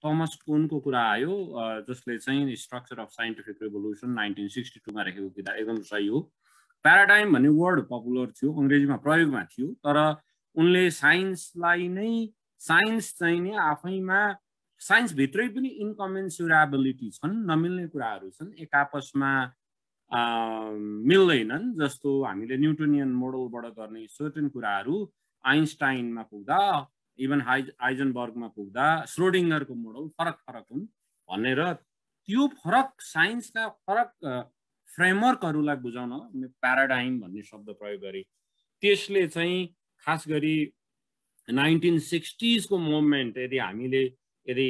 Thomas कुनको कुरा आयो जसले चाहिँ स्ट्रक्चर अफ साइन्टिफिक रेभोल्युसन 1962 मा लेखेको किताब एकदम सही हो। प्याराडाइम भन्ने वर्ड पपुलर थियो, अङ्ग्रेजीमा प्रयोगमा थियो, तर उनले साइन्सलाई नै साइन्स चाहिँ नि आफैमा साइन्स भित्रै पनि इन्कमेन्सुरेबिलिटी छन्, नमिल्ने कुराहरू छन्, एक आपसमा मिल्दैनन्। जस्तो हामीले न्युटोनियन मोडलबाट गर्ने सर्टेन कुराहरू आइन्स्टाइनमा पुग्दा, इभन हाइजनबर्गमा पुग्दा श्रोडिङ्गरको मोडल फरक फरक हुन् भनेर त्यो फरक साइन्सका फरक फ्रेमवर्कहरूलाई बुझाउन प्याराडाइम भन्ने शब्द प्रयोग गरे। त्यसले चाहिँ खास गरी 1960s को मुभमेन्ट यदि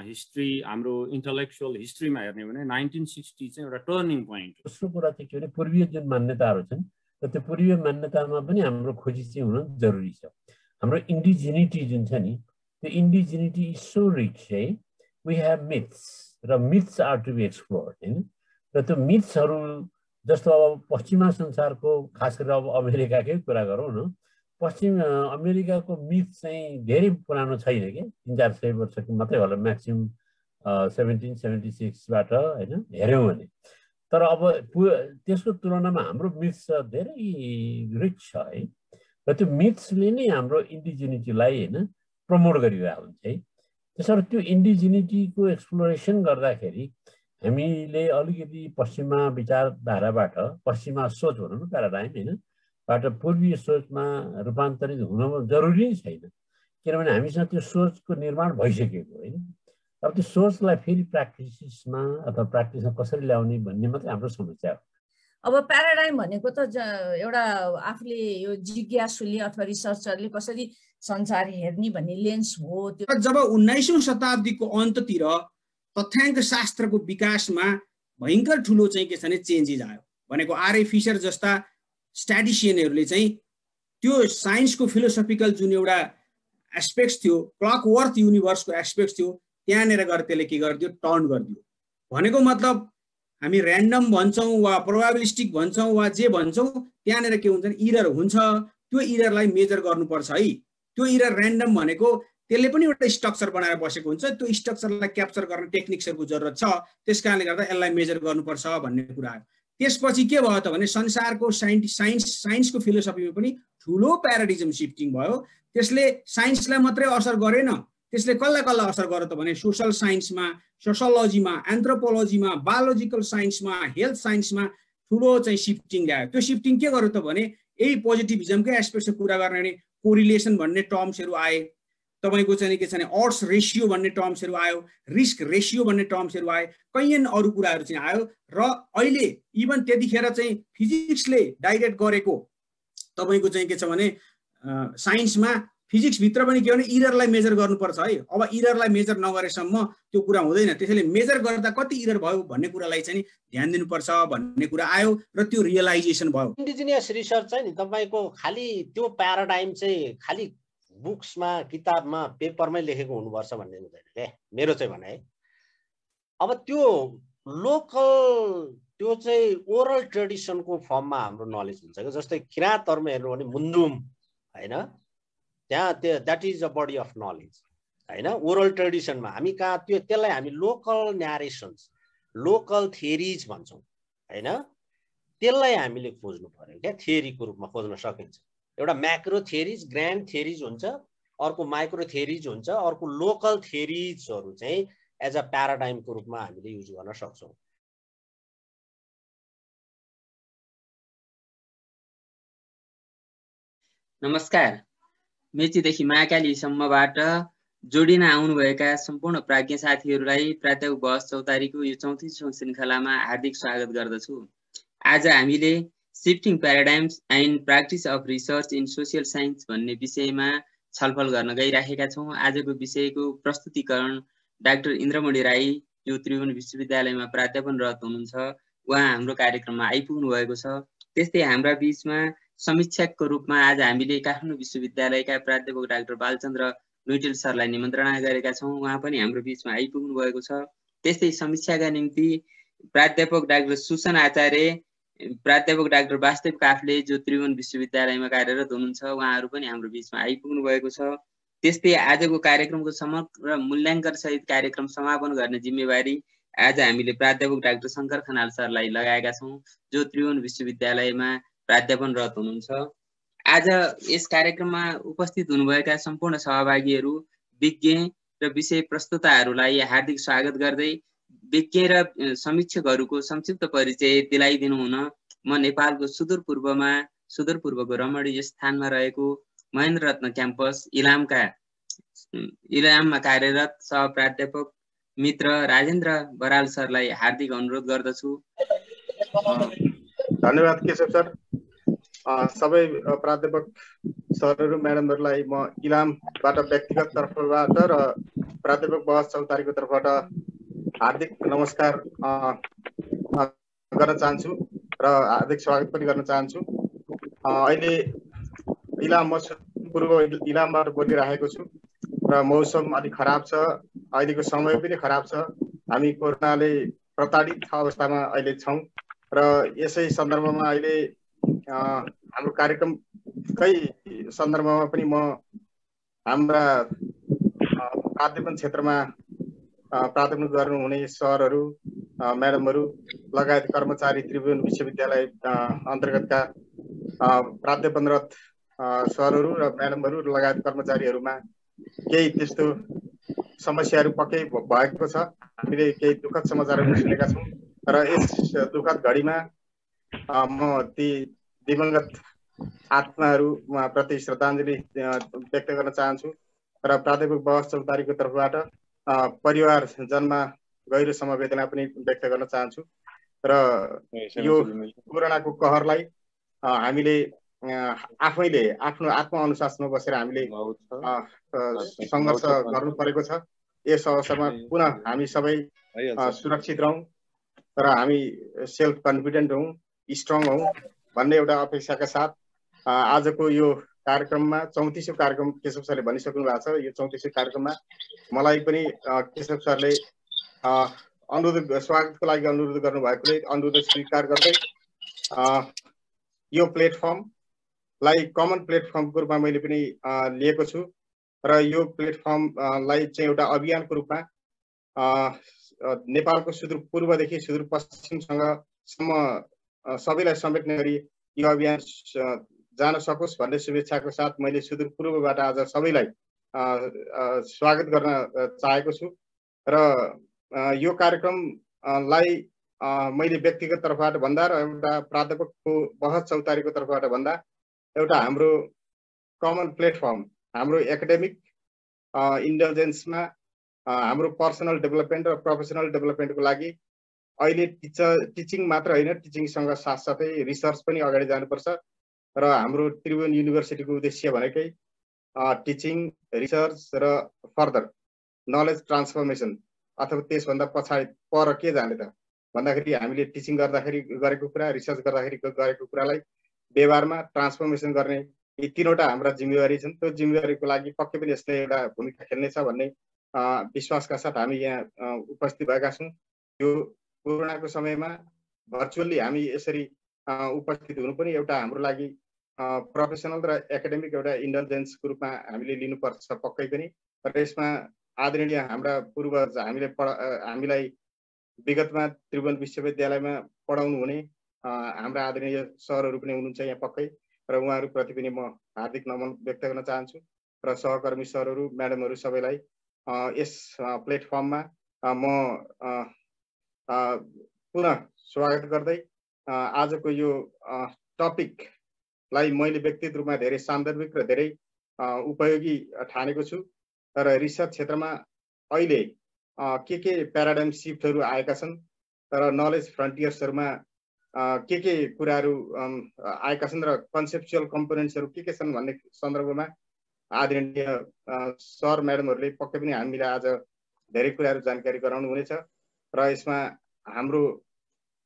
हिस्ट्री हाम्रो इन्टलेक्चुअल हिस्ट्रीमा हेर्ने भने 1960 चाहिँ एउटा टर्निङ पोइन्ट। दोस्रो कुरा चाहिँ के भने पूर्वीय जुन मान्यताहरू छन् र त्यो पूर्वीय मान्यतामा पनि हाम्रो खोजी चाहिँ हुन जरुरी छ। हाम्रो इन्डिजिनिटी जुन छ नि, त्यो इन्डिजिनिटी इज सो रिच है। वी हेभ मिथ्स र myths are to be explored हैन। र त्यो मिथ्सहरू जस्तो अब पश्चिमा संसारको खास गरेर अब अमेरिकाकै कुरा गरौँ न, पश्चिम अमेरिकाको मिथ चाहिँ धेरै पुरानो छैन के, 300-400 वर्षको मात्रै होला म्याक्सिमम 1776बाट हैन हेर्यौँ भने। तर अब त्यसको तुलनामा हाम्रो मिथ्स धेरै रिच छ है। र त्यो मिथ्सले नै हाम्रो इन्डिजिनिटीलाई हैन प्रमोट गरिरहेको हुन्छ है। त्यसर्थ त्यो इन्डिजिनिटीको एक्सप्लोरेसन गर्दाखेरि हामीले अलिकति पश्चिमा विचारधाराबाट, पश्चिमा सोच भनौँ न प्याराडाइम हैन बाट पूर्वीय सोचमा रूपान्तरित हुन जरुरी नै छैन, किनभने हामीसँग त्यो सोचको निर्माण भइसकेको होइन। अब त्यो सोचलाई फेरि प्र्याक्टिसमा अथवा प्र्याक्टिसमा कसरी ल्याउने भन्ने मात्रै हाम्रो समस्या हो। अब प्याराडाइम भनेको त एउटा आफूले यो जिज्ञासुले अथवा रिसर्चरले कसरी संसार हेर्ने भन्ने लेन्स हो। त्यो जब 19औं शताब्दीको अन्ततिर तथ्याङ्क शास्त्रको विकासमा भयङ्कर ठुलो चाहिँ के छ भने चेन्जेस आयो भनेको आर ए फिसर जस्ता स्ट्याटिसियनहरूले चाहिँ त्यो साइन्सको फिलोसफिकल जुन एउटा एस्पेक्ट्स थियो, क्लकवर्थ युनिभर्सको एस्पेक्ट्स थियो, त्यहाँनिर गएर त्यसले के गरिदियो, टर्न गरिदियो। भनेको मतलब हामी ऱ्यान्डम भन्छौँ वा प्रोबेबिलिस्टिक भन्छौँ वा जे भन्छौँ, त्यहाँनिर के हुन्छ भने इरर हुन्छ। त्यो इररलाई मेजर गर्नुपर्छ है। त्यो इरर ऱ्यान्डम भनेको त्यसले पनि एउटा स्ट्रक्चर बनाएर बसेको हुन्छ, त्यो स्ट्रक्चरलाई क्याप्चर गर्ने टेक्निक्सहरूको जरुरत छ, त्यस कारणले गर्दा यसलाई मेजर गर्नुपर्छ भन्ने कुरा आयो। त्यसपछि के भयो त भने संसारको साइन्सको फिलोसफीमा पनि ठुलो प्याराडिजम शिफ्टिङ भयो। त्यसले साइन्सलाई मात्रै असर गरेन, त्यसले कसलाई असर गर्यो त भने सोशल साइन्समा, सोसियोलोजीमा, एन्थ्रोपोलोजीमा, बायोलोजिकल साइन्समा, हेल्थ साइन्समा ठुलो चाहिँ शिफ्टिङ ल्यायो। त्यो शिफ्टिङ के गर्यो त भने यही पोजिटिभिजमकै एस्पेक्टको कुरा गर्ने कोरिलेसन भन्ने टर्म्सहरू आए, तपाईको चाहिँ के छ भने अड्स रेसियो भन्ने टर्म्सहरू आयो, रिस्क रेसियो भन्ने टर्म्सहरू आए, कैयन अरू कुराहरू चाहिँ आयो। र अहिले इभन त्यतिखेर चाहिँ फिजिक्सले डाइरेक्ट गरेको तपाईको चाहिँ के छ भने साइन्समा फिजिक्सभित्र पनि के भने इररलाई मेजर गर्नुपर्छ है। अब इररलाई मेजर नगरेसम्म त्यो कुरा हुँदैन, त्यसैले मेजर गर्दा कति इरर भयो भन्ने कुरालाई चाहिँ ध्यान दिनुपर्छ भन्ने कुरा आयो र त्यो रियलाइजेसन भयो। इन्डिजिनियस रिसर्च चाहिँ नि तपाईको खालि त्यो प्याराडाइम चाहिँ खालि बुक्समा, किताबमा, पेपरमै लेखेको हुनुपर्छ भन्ने हुँदैन के, मेरो चाहिँ भनाइ है। अब त्यो लोकल त्यो चाहिँ ओरल ट्रेडिसनको फर्ममा हाम्रो नलेज हुन्छ कि, जस्तै किराँतहरुमा हेर्नु भने मुन्जुम हैन, त्यहाँ that is a body of knowledge हैन। ओरल ट्रेडिसनमा हामी कहाँ त्यसलाई हामी लोकल न्यारेसन्स, लोकल थियरिज भन्छौँ हैन। त्यसलाई हामीले खोज्नु पर्यो क्या, थियरीको रूपमा खोज्न सकिन्छ। एउटा म्याक्रो थियरिज, ग्रान्ड थियरिज हुन्छ, अर्को माइक्रो थियरिज हुन्छ, अर्को लोकल थियरिजहरू चाहिँ एज अ प्याराडाइमको रूपमा हामीले युज गर्न सक्छौँ। नमस्कार, मेचीदेखि महाकालीसम्मबाट जोडिन आउनुभएका सम्पूर्ण प्राज्ञ साथीहरूलाई प्राध्यापक बहस चौतारीको यो 34औं श्रृङ्खलामा हार्दिक स्वागत गर्दछु। आज हामीले shifting paradigms and practice of research in social science भन्ने विषयमा छलफल गर्न गइराखेका छौँ। आजको विषयको प्रस्तुतिकरण डाक्टर इन्द्रमणि राई, जो त्रिभुवन विश्वविद्यालयमा प्राध्यापनरत हुनुहुन्छ, उहाँ हाम्रो कार्यक्रममा आइपुग्नु भएको छ। त्यस्तै हाम्रा बीचमा समीक्षकको रूपमा आज हामीले काठमाडौँ विश्वविद्यालयका प्राध्यापक डाक्टर बालचन्द्र लुइटेल सरलाई निमन्त्रणा गरेका छौँ, उहाँ पनि हाम्रो बीचमा आइपुग्नु भएको छ। त्यस्तै समीक्षाका निम्ति प्राध्यापक डाक्टर सुसन आचार्य, प्राध्यापक डाक्टर वास्तव काफले, जो त्रिभुवन विश्वविद्यालयमा कार्यरत हुनुहुन्छ, उहाँहरू पनि हाम्रो बीचमा आइपुग्नु भएको छ। त्यस्तै आजको कार्यक्रमको समग्र मूल्याङ्कन सहित कार्यक्रम समापन गर्ने जिम्मेवारी आज हामीले प्राध्यापक डाक्टर शङ्कर खनाल सरलाई लगाएका छौँ, जो त्रिभुवन विश्वविद्यालयमा प्राध्यापनरत हुनुहुन्छ। आज यस कार्यक्रममा उपस्थित हुनुभएका सम्पूर्ण सहभागीहरू, विज्ञ र विषय प्रस्तुताहरूलाई हार्दिक स्वागत गर्दै विज्ञ र समीक्षकहरूको संक्षिप्त परिचय दिलाइदिनु हुन म नेपालको सुदूरपूर्वको रमणीय स्थानमा रहेको महेन्द्र रत्न क्याम्पस इलाममा कार्यरत सहप्राध्यापक मित्र राजेन्द्र बराल सरलाई हार्दिक अनुरोध गर्दछु। धन्यवाद केशव सर। सबै प्राध्यापक सरहरू, म्याडमहरूलाई म इलामबाट व्यक्तिगत तर्फबाट र प्राध्यापक बहस चौतारीको तर्फबाट हार्दिक नमस्कार गर्न चाहन्छु र हार्दिक स्वागत पनि गर्न चाहन्छु। अहिले पूर्व इलामबाट बोलिरहेको छु र मौसम अलिक खराब छ, अहिलेको समय पनि खराब छ। हामी कोरोनाले प्रताडित अवस्थामा अहिले छौँ र यसै सन्दर्भमा अहिले हाम्रो कार्यक्रमकै सन्दर्भमा पनि म हाम्रा प्राध्यापन क्षेत्रमा प्राध्यापन गर्नुहुने सरहरू, म्याडमहरू लगायत कर्मचारी, त्रिभुवन विश्वविद्यालय अन्तर्गतका प्राध्यापनरत सरहरू र म्याडमहरू लगायत कर्मचारीहरूमा केही त्यस्तो समस्याहरू पक्कै भएको छ। हामीले केही दुःखद समाचारहरू सुनेका छौँ र यस दुःखद घडीमा म ती दिवंगत आत्माहरूप्रति श्रद्धाञ्जली व्यक्त गर्न चाहन्छु र प्राध्यापक बहस चौतारीको तर्फबाट परिवारजनमा गहिरो समवेदना पनि व्यक्त गर्न चाहन्छु र यो कोरोनाको कहरलाई हामीले आफैले आफ्नो आत्मअनुशासनमा बसेर हामीले सङ्घर्ष गर्नु परेको छ। यस अवसरमा पुनः हामी सबै सुरक्षित रहौँ र हामी सेल्फ कन्फिडेन्ट हौँ, स्ट्रङ हौँ भन्ने एउटा अपेक्षाका साथ आजको यो कार्यक्रममा 34औं कार्यक्रम केशव सरले भनिसक्नु भएको छ। यो 34औं कार्यक्रममा मलाई पनि केशव सरले स्वागतको लागि अनुरोध गर्नुभएकोले अनुरोध स्वीकार गर्दै यो प्लेटफर्मलाई कमन प्लेटफर्मको रूपमा मैले पनि लिएको छु र यो प्लेटफर्मलाई चाहिँ एउटा अभियानको रूपमा नेपालको सुदूरपूर्वदेखि सुदूरपश्चिमसँग सबैलाई समेट्ने गरी यो अभियान जान सकोस् भन्ने शुभेच्छाको साथ मैले सुदूरपूर्वबाट आज सबैलाई स्वागत गर्न चाहेको छु र यो कार्यक्रमलाई मैले व्यक्तिगत तर्फबाट भन्दा र एउटा प्राध्यापकको बहस चौतारीको तर्फबाट भन्दा एउटा हाम्रो कमन प्लेटफर्म, हाम्रो एकाडेमिक इन्टेलिजेन्समा हाम्रो पर्सनल डेभलपमेन्ट र प्रोफेसनल डेभलपमेन्टको लागि अहिले टिचिङ मात्र होइन, टिचिङसँग साथसाथै रिसर्च पनि अगाडि जानुपर्छ र हाम्रो त्रिभुवन युनिभर्सिटीको उद्देश्य भनेकै टिचिङ, रिसर्च र फर्दर नलेज ट्रान्सफर्मेसन अथवा त्यसभन्दा पछाडि पर के जाने त भन्दाखेरि हामीले टिचिङ गर्दाखेरि गरेको कुरा, रिसर्च गर्दाखेरि गरेको कुरालाई व्यवहारमा ट्रान्सफर्मेसन गर्ने यी तीनवटा हाम्रा जिम्मेवारी छन्। त्यो जिम्मेवारीको लागि पक्कै पनि यसले एउटा भूमिका खेल्नेछ भन्ने विश्वासका साथ हामी यहाँ उपस्थित भएका छौँ। यो कोरोनाको समयमा भर्चुअली हामी यसरी उपस्थित हुनु पनि एउटा हाम्रो लागि प्रोफेसनल र एकाडेमिक एउटा इन्टेलिजेन्सको रूपमा हामीले लिनुपर्छ पक्कै पनि। र यसमा आदरणीय हाम्रा पूर्वज हामीलाई विगतमा त्रिभुवन विश्वविद्यालयमा पढाउनु हुने हाम्रा आदरणीय सरहरू पनि हुनुहुन्छ यहाँ पक्कै र उहाँहरूप्रति पनि म हार्दिक नमन व्यक्त गर्न चाहन्छु र सहकर्मी सरहरू, म्याडमहरू सबैलाई यस प्लेटफर्ममा म पुनः स्वागत गर्दै आजको यो टपिकलाई मैले व्यक्तिगत रूपमा धेरै सान्दर्भिक र धेरै उपयोगी ठानेको छु र रिसर्च क्षेत्रमा अहिले के प्याराडाइम सिफ्टहरू आएका छन् र नलेज फ्रन्टियर्सहरूमा के कुराहरू आएका छन् र कन्सेप्चुअल कम्पोनेन्ट्सहरू के छन् भन्ने सन्दर्भमा आदरणीय सर म्याडमहरूले पक्कै पनि हामीलाई आज धेरै कुराहरू जानकारी गराउनु हुनेछ र यसमा हाम्रो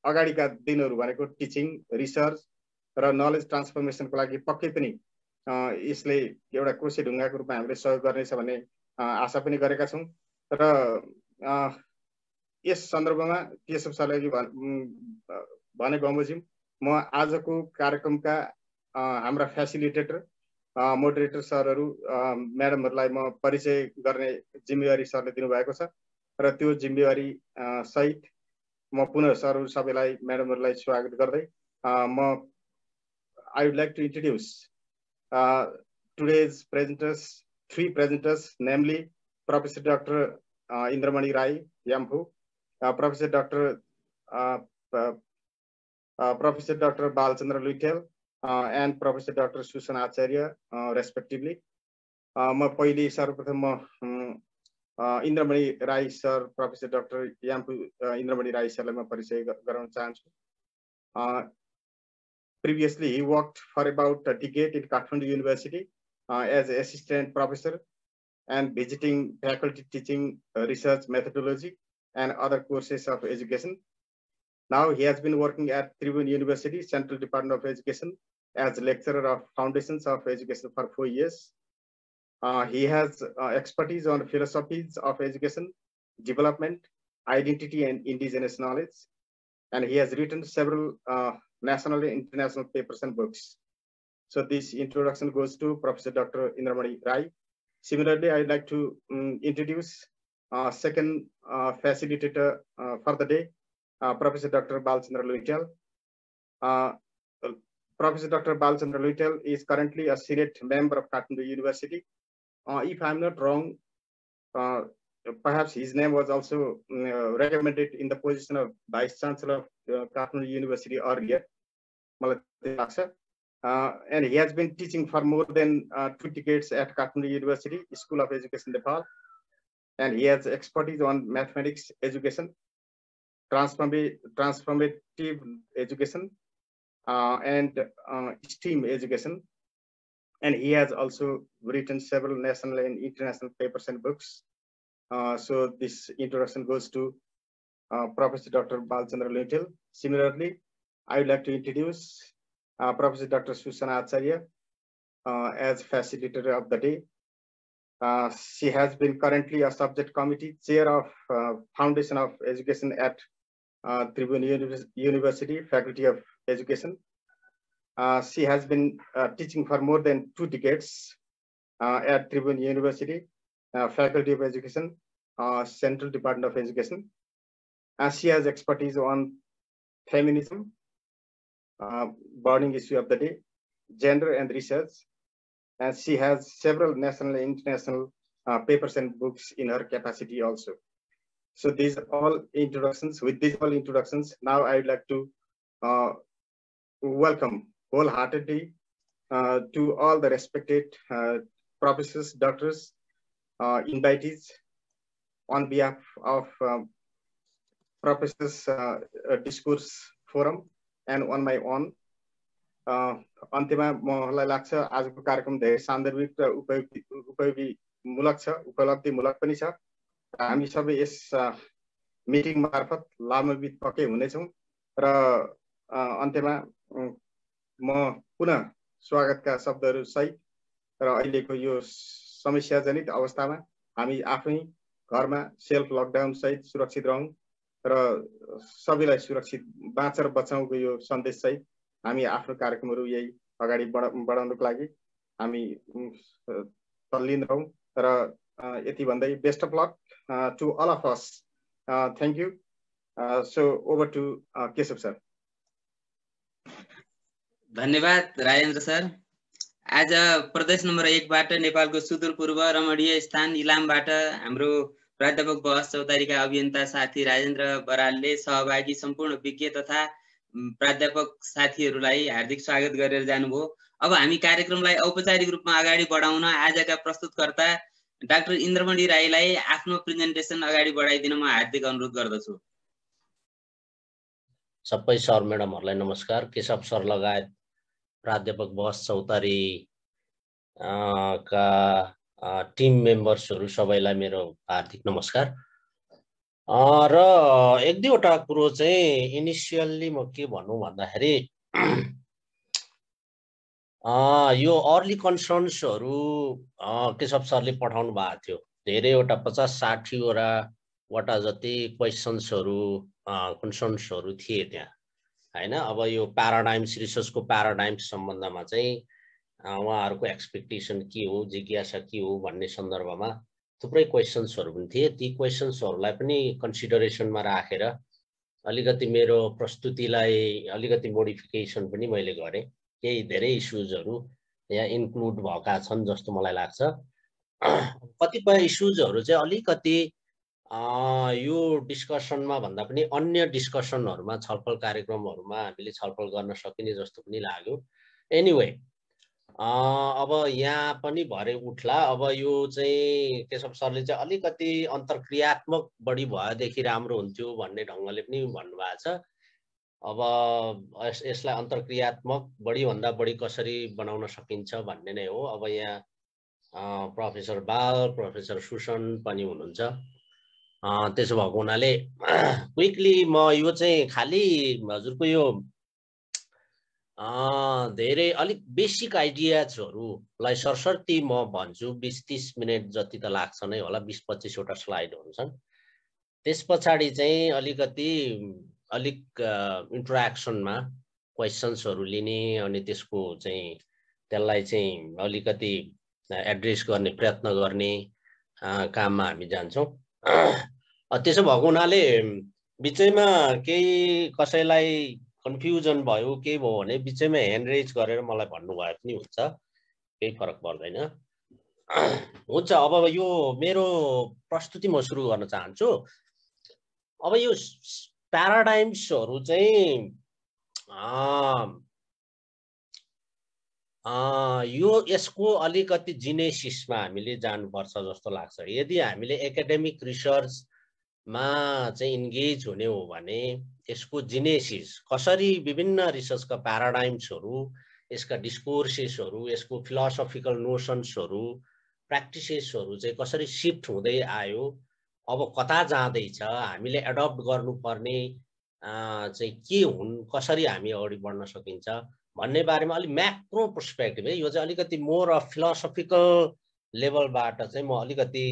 अगाडिका दिनहरू भनेको टिचिङ, रिसर्च र नलेज ट्रान्सफर्मेसनको लागि पक्कै पनि यसले एउटा कोसे ढुङ्गाको रूपमा हामीले सहयोग गर्नेछ भन्ने आशा पनि गरेका छौँ र यस सन्दर्भमा केशव सरले भने बमोजिम म आजको कार्यक्रमका हाम्रा फेसिलिटेटर मोडरेटर सरहरू म्याडमहरूलाई म परिचय गर्ने जिम्मेवारी सरले दिनुभएको छ र त्यो जिम्मेवारी सहित म पुनः सरहरू सबैलाई म्याडमहरूलाई स्वागत गर्दै म I would like to introduce today's presenters, 3 presenters, namely Professor Dr. Indramani Rai, Yampu, Professor Dr. Balchandra Luitel, and Professor Dr. Susana Acharya, respectively. म पहिले सर्वप्रथम म Indramani Rai sir professor doctor Yampu Indramani Rai सरलाई म परिचय गराउन चाहन्छु। Previously, he worked for about a decade in Kathmandu University as an assistant professor and visiting faculty teaching research methodology and other courses of education. Now he has been working at Tribhuvan University, Central Department of Education as lecturer of Foundations of Education for 4 years. He has expertise on philosophies of education, development, identity, and indigenous knowledge. And he has written several national and international papers and books. So this introduction goes to Professor Dr. Indramani Rai. Similarly, I'd like to introduce second facilitator for the day, Professor Dr. Balchandra Luitel. Professor Dr. Balchandra Luitel is currently a Senate member of Kathmandu University. If I'm not wrong, perhaps his name was also recommended in the position of Vice Chancellor of Kathmandu University earlier. And he has been teaching for more than 2 decades at Kathmandu University, School of Education, Nepal. And he has expertise on mathematics education, transformative education, and STEAM education. And he has also written several national and international papers and books. So this introduction goes to Professor Dr. Balchandra Luitel. Similarly, I would like to introduce Professor Dr. Susana Acharya as facilitator of the day. She has been currently a subject committee chair of Foundation of Education at Tribhuvan University, Faculty of Education. She has been teaching for more than 2 decades at Tribhuvan University, Faculty of Education, Central Department of Education. She has expertise on feminism, burning issue of the day, gender and research. And she has several national and international papers and books in her capacity also. So these are all introductions. With these all introductions, now I would like to welcome wholeheartedly to all the respected professors, doctors, invitees on behalf of Professors Discourse Forum and on my own. अन्त्यमा मलाई लाग्छ आजको कार्यक्रम धेरै सान्दर्भिक र उपयोगीमूलक छ, उपलब्धिमूलक पनि छ। हामी सबै यस मिटिङ मार्फत लाभान्वित पक्कै हुनेछौँ र अन्त्यमा म पुनः स्वागतका शब्दहरू सहित र अहिलेको यो समस्याजनित अवस्थामा हामी आफै घरमा सेल्फ लकडाउन सहित सुरक्षित रहौं र सबैलाई सुरक्षित बाँचेर बचाउको यो सन्देश सहित हामी आफ्नो कार्यक्रमहरू यही अगाडि बढाउनको लागि हामी तल्लीन रहौं र यति भन्दै best of luck to all of us. Thank you. So over to Keshav sir. धन्यवाद राजेन्द्र सर। आज प्रदेश नम्बर 1 बाट नेपालको सुदूरपूर्व रमणीय स्थान इलामबाट हाम्रो प्राध्यापक बहस चौतारीका अभियन्ता साथी राजेन्द्र बरालले सहभागी सम्पूर्ण विज्ञ तथा प्राध्यापक साथीहरूलाई हार्दिक स्वागत गरेर जानुभयो। अब हामी कार्यक्रमलाई औपचारिक रूपमा अगाडि बढाउन आजका प्रस्तुतकर्ता डाक्टर इन्द्रमणि राईलाई आफ्नो प्रेजेन्टेसन अगाडि बढाइदिन म हार्दिक अनुरोध गर्दछु। सबै सर म्याडमहरूलाई नमस्कार। केशव सर लगायत प्राध्यापक बहस चौतारी का टिम मेम्बर्सहरू सबैलाई मेरो हार्दिक नमस्कार। र 1-2वटा कुरो चाहिँ इनिसियल्ली म के भन्नु भन्दाखेरि यो अर्ली कन्सर्न्सहरू केशव सरले पठाउनु भएको थियो। धेरैवटा 50-60 वटा जति क्वेसन्सहरू कन्सर्न्सहरू थिए त्यहाँ हैन। अब यो प्याराडाइम्स रिसर्चको प्याराडाइम्स सम्बन्धमा चाहिँ उहाँहरूको एक्सपेक्टेसन के हो, जिज्ञासा के हो भन्ने सन्दर्भमा थुप्रै क्वेसन्सहरू पनि थिए। ती क्वेसन्सहरूलाई पनि कन्सिडरेसनमा राखेर अलिकति मेरो प्रस्तुतिलाई अलिकति मोडिफिकेसन पनि मैले गरेँ। केही धेरै इस्युजहरू यहाँ इन्क्लुड भएका छन् जस्तो मलाई लाग्छ। कतिपय इस्युजहरू चाहिँ अलिकति यो डिस्कसनमा भन्दा पनि अन्य डिस्कसनहरूमा, छलफल कार्यक्रमहरूमा हामीले छलफल गर्न सकिने जस्तो पनि लाग्यो। एनिवे, अब यहाँ पनि भरे उठ्ला। अब यो चाहिँ केशव सरले चाहिँ अलिकति अन्तर्क्रियात्मक बढी भएदेखि राम्रो हुन्थ्यो भन्ने ढङ्गले पनि भन्नुभएको छ। अब यसलाई अन्तर्क्रियात्मक बढीभन्दा बढी कसरी बनाउन सकिन्छ भन्ने नै हो। अब यहाँ प्रोफेसर बाल, प्रोफेसर सुसन पनि हुनुहुन्छ। त्यसो भएको हुनाले क्विकली म यो चाहिँ खालि हजुरको यो धेरै अलिक बेसिक आइडियाजहरूलाई सरसर्ती म भन्छु। 20-30 मिनट जति त लाग्छ नै होला, 20-25 वटा स्लाइड हुन्छन्। त्यस पछाडि चाहिँ अलिक इन्टरेक्सनमा क्वेसन्सहरू लिने अनि त्यसको चाहिँ त्यसलाई चाहिँ अलिकति एड्रेस गर्ने प्रयत्न गर्ने काममा हामी जान्छौँ। त्यसो भएको हुनाले बिचैमा केही कसैलाई कन्फ्युजन भयो के भयो भने बिचैमा ह्यान्ड रेज गरेर मलाई भन्नुभयो पनि हुन्छ, केही फरक पर्दैन। हुन्छ, अब यो मेरो प्रस्तुति म सुरु गर्न चाहन्छु। अब यो प्याराडाइम्सहरू चाहिँ यसको अलिकति जिनेसिसमा हामीले जानुपर्छ जस्तो लाग्छ। यदि हामीले एकाडेमिक रिसर्चमा चाहिँ इन्गेज हुने हो भने यसको जिनेसिस कसरी विभिन्न रिसर्चका प्याराडाइम्सहरू, यसका डिस्कोर्सेसहरू, यसको फिलोसफिकल नोसन्सहरू, प्र्याक्टिसेसहरू चाहिँ कसरी सिफ्ट हुँदै आयो, अब कता जाँदैछ, हामीले एडप्ट गर्नुपर्ने चाहिँ के हुन्, कसरी हामी अगाडि बढ्न सकिन्छ भन्ने बारेमा अलिक म्याक्रो पर्सपेक्टिभ है। यो चाहिँ अलिकति मोर अफ फिलोसफिकल लेभलबाट चाहिँ म अलिकति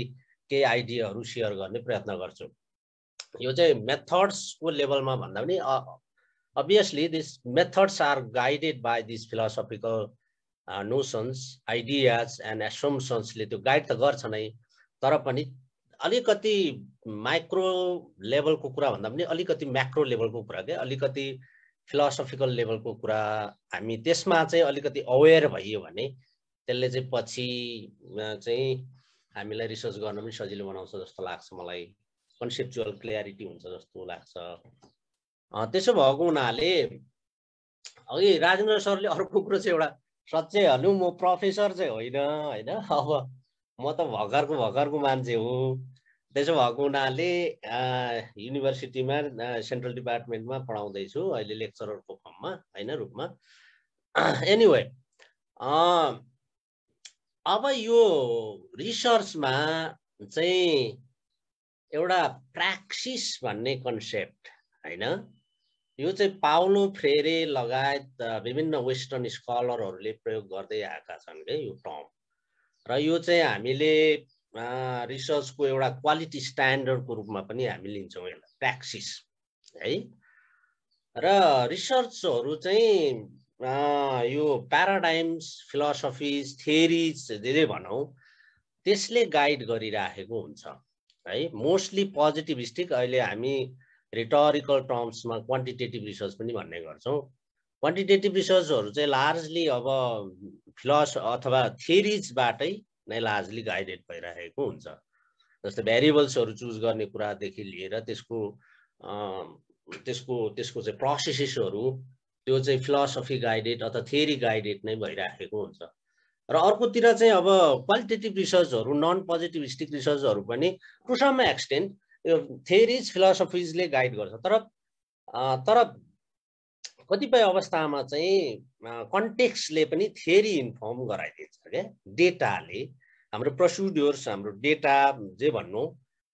केही आइडियाहरू सेयर गर्ने प्रयत्न गर्छु। यो चाहिँ मेथड्सको लेभलमा भन्दा पनि obviously these methods are guided by these philosophical notions, ideas and assumptions ले त्यो गाइड त गर्छ नै, तर पनि अलिकति माइक्रो लेभलको कुरा भन्दा पनि अलिकति म्याक्रो लेभलको कुरा के, अलिकति फिलोसफिकल लेभलको कुरा हामी त्यसमा चाहिँ अलिकति अवेर भइयो भने त्यसले चाहिँ पछि चाहिँ हामीलाई रिसर्च गर्न पनि सजिलो बनाउँछ जस्तो लाग्छ मलाई। कन्सेप्चुअल क्ल्यारिटी हुन्छ जस्तो लाग्छ। त्यसो भएको हुनाले अघि राजेन्द्र सरले अर्को कुरो चाहिँ एउटा सच्चै हाल्नु, म प्रोफेसर चाहिँ होइन, अब म त भर्खरको मान्छे हो। त्यसो भएको हुनाले युनिभर्सिटीमा सेन्ट्रल डिपार्टमेन्टमा पढाउँदैछु अहिले लेक्चररको फर्ममा होइन रूपमा। एनिवे, अब यो रिसर्चमा चाहिँ एउटा प्र्याक्सिस भन्ने कन्सेप्ट होइन, यो चाहिँ पाउलो फ्रेरे लगायत विभिन्न वेस्टर्न स्कलरहरूले प्रयोग गर्दै आएका छन् के यो टर्म। र यो चाहिँ हामीले रिसर्चको एउटा क्वालिटी स्ट्यान्डर्डको रूपमा पनि हामी लिन्छौँ यसलाई, प्र्याक्सिस है। र रिसर्चहरू चाहिँ यो प्याराडाइम्स, फिलोसफिज, थियरिज जे भनौँ त्यसले गाइड गरिराखेको हुन्छ है। मोस्टली पोजिटिभिस्टिक, अहिले हामी रिटोरिकल टर्म्समा क्वान्टिटेटिभ रिसर्च पनि भन्ने गर्छौँ। क्वान्टिटेटिभ रिसर्चहरू चाहिँ लार्जली अब अथवा थियरिजबाटै नै लार्जली गाइडेड भइरहेको हुन्छ। जस्तै भेरिएबल्सहरू चुज गर्ने कुरादेखि लिएर त्यसको चाहिँ प्रोसेसेसहरू त्यो चाहिँ फिलोसफी गाइडेड अथवा थियरी गाइडेड नै भइरहेको हुन्छ। र अर्कोतिर चाहिँ अब क्वालिटेटिभ रिसर्चहरू, नन पोजिटिभिस्टिक रिसर्चहरू पनि टु सम एक्सटेन्ट यो थियरिज, फिलोसफिजले गाइड गर्छ। तर कतिपय अवस्थामा चाहिँ कन्टेक्स्टले पनि थियरी इन्फर्म गराइदिन्छ क्या, डेटाले, हाम्रो प्रोसिड्युर्स, हाम्रो डेटा जे भन्नु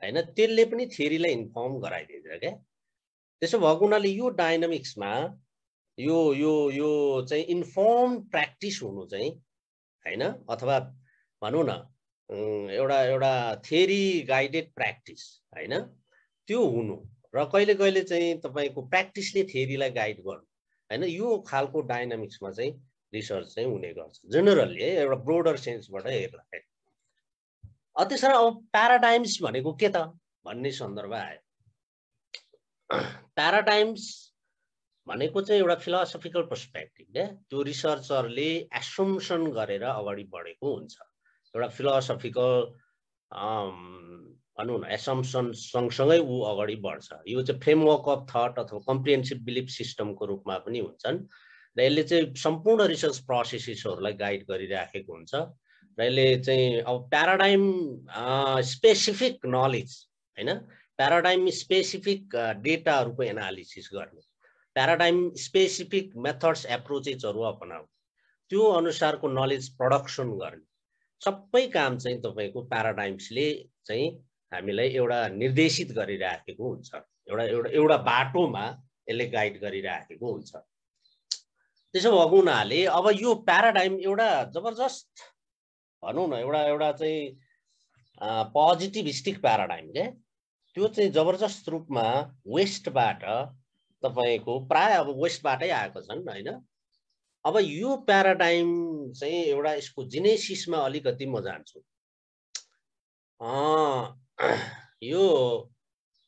होइन, त्यसले पनि थियरीलाई इन्फर्म गराइदिन्छ क्या। त्यसो भएको हुनाले यो डाइनामिक्समा यो यो यो चाहिँ इन्फर्म प्र्याक्टिस हुनु चाहिँ होइन, अथवा भनौँ न एउटा थियरी गाइडेड प्र्याक्टिस होइन, त्यो हुनु र कहिले कहिले चाहिँ तपाईँको प्र्याक्टिसले थियरीलाई गाइड गर्नु होइन, यो खालको डाइनामिक्समा चाहिँ रिसर्च चाहिँ हुने गर्छ जेनरली है, एउटा ब्रोडर सेन्सबाट हेर्दाखेरि। त्यसरी अब प्याराडाइम्स भनेको के त भन्ने सन्दर्भ आयो। प्याराडाइम्स भनेको चाहिँ एउटा फिलोसफिकल पर्सपेक्टिभ क्या, त्यो रिसर्चरले एसम्सन गरेर अगाडि बढेको हुन्छ। एउटा फिलोसफिकल भनौँ न एसम्सन सँगसँगै ऊ अगाडि बढ्छ। यो चाहिँ फ्रेमवर्क अफ थट अथवा कम्प्रिहेन्सिभ बिलिफ सिस्टमको रूपमा पनि हुन्छन् र यसले चाहिँ सम्पूर्ण रिसर्च प्रोसेसेसहरूलाई गाइड गरिराखेको हुन्छ र यसले चाहिँ अब प्याराडाइम स्पेसिफिक नलेज हैन, प्याराडाइम स्पेसिफिक डेटाहरूको एनालिसिस गर्ने, प्याराडाइम स्पेसिफिक मेथड्स एप्रोचेसहरू अपनाउने, त्यो अनुसारको नलेज प्रोडक्सन गर्ने सबै काम चाहिँ तपाईको प्याराडाइम्सले चाहिँ हामीलाई एउटा निर्देशित गरिराखेको हुन्छ, एउटा बाटोमा यसले गाइड गरिराखेको हुन्छ। त्यसो भएको हुनाले अब यो प्याराडाइम एउटा जबरजस्त भनौँ न एउटा चाहिँ पोजिटिभिस्टिक प्याराडाइम के, त्यो चाहिँ जबरजस्त रूपमा वेस्टबाट तपाईको प्राय अब वेस्टबाटै आएको छन् हैन। अब यो प्याराडाइम चाहिँ एउटा यसको जेनेसिसमा अलिकति म जान्छु। यो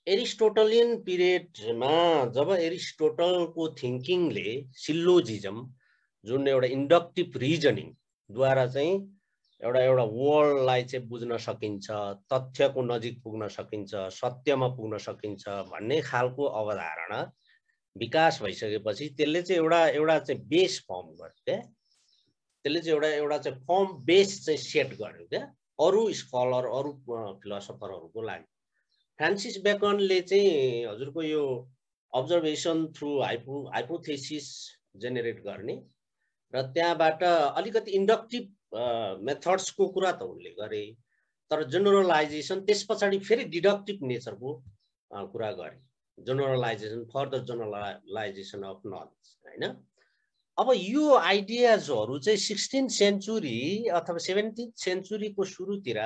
एरिस्टोटलियन पिरियडमा जब एरिस्टोटलको थिङ्किङले सिल्लोजिजम जुन एउटा इन्डक्टिभ रिजनिङ द्वारा चाहिँ एउटा वर्ल्डलाई चाहिँ बुझ्न सकिन्छ, तथ्यको नजिक पुग्न सकिन्छ, सत्यमा पुग्न सकिन्छ भन्ने खालको अवधारणा विकास भइसकेपछि त्यसले चाहिँ एउटा चाहिँ बेस फर्म गर्यो क्या, त्यसले चाहिँ एउटा चाहिँ फर्म बेस चाहिँ सेट गर्यो क्या अरू स्कलर अरू फिलोसफरहरूको लागि। फ्रान्सिस बेकनले चाहिँ हजुरको यो अब्जर्भेसन थ्रु हाइपोथेसिस जेनेरेट गर्ने र त्यहाँबाट अलिकति इन्डक्टिभ मेथड्सको कुरा त उनले गरे, तर जेनरलाइजेसन त्यस पछाडि फेरि डिडक्टिभ नेचरको कुरा गरे, generalisation further generalisation of knowledge हैन। अब यो आइडियाजहरू चाहिँ 16th सेन्चुरी अथवा 17th सेन्चुरीको सुरुतिर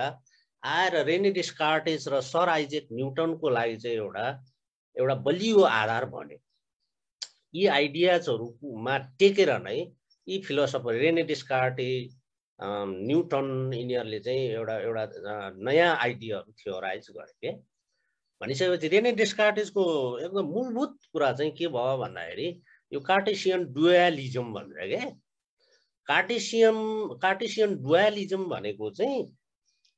आएर रेने डेस्कार्टेस र सर आइजेक न्युटनको लागि चाहिँ एउटा बलियो आधार बन्यो। यी आइडियाजहरूमा टेकेर नै यी फिलोसफर रेने डेस्कार्टेस न्युटन यिनीहरूले चाहिँ एउटा नयाँ आइडियाहरू थियोराइज गरे के। भनिसकेपछि रेने डेस्कार्टेसको एकदम मूलभूत कुरा चाहिँ के भयो भन्दाखेरि यो कार्टेसियन डुअलिजम भनेर के। कार्टेसियन डुअलिजम भनेको चाहिँ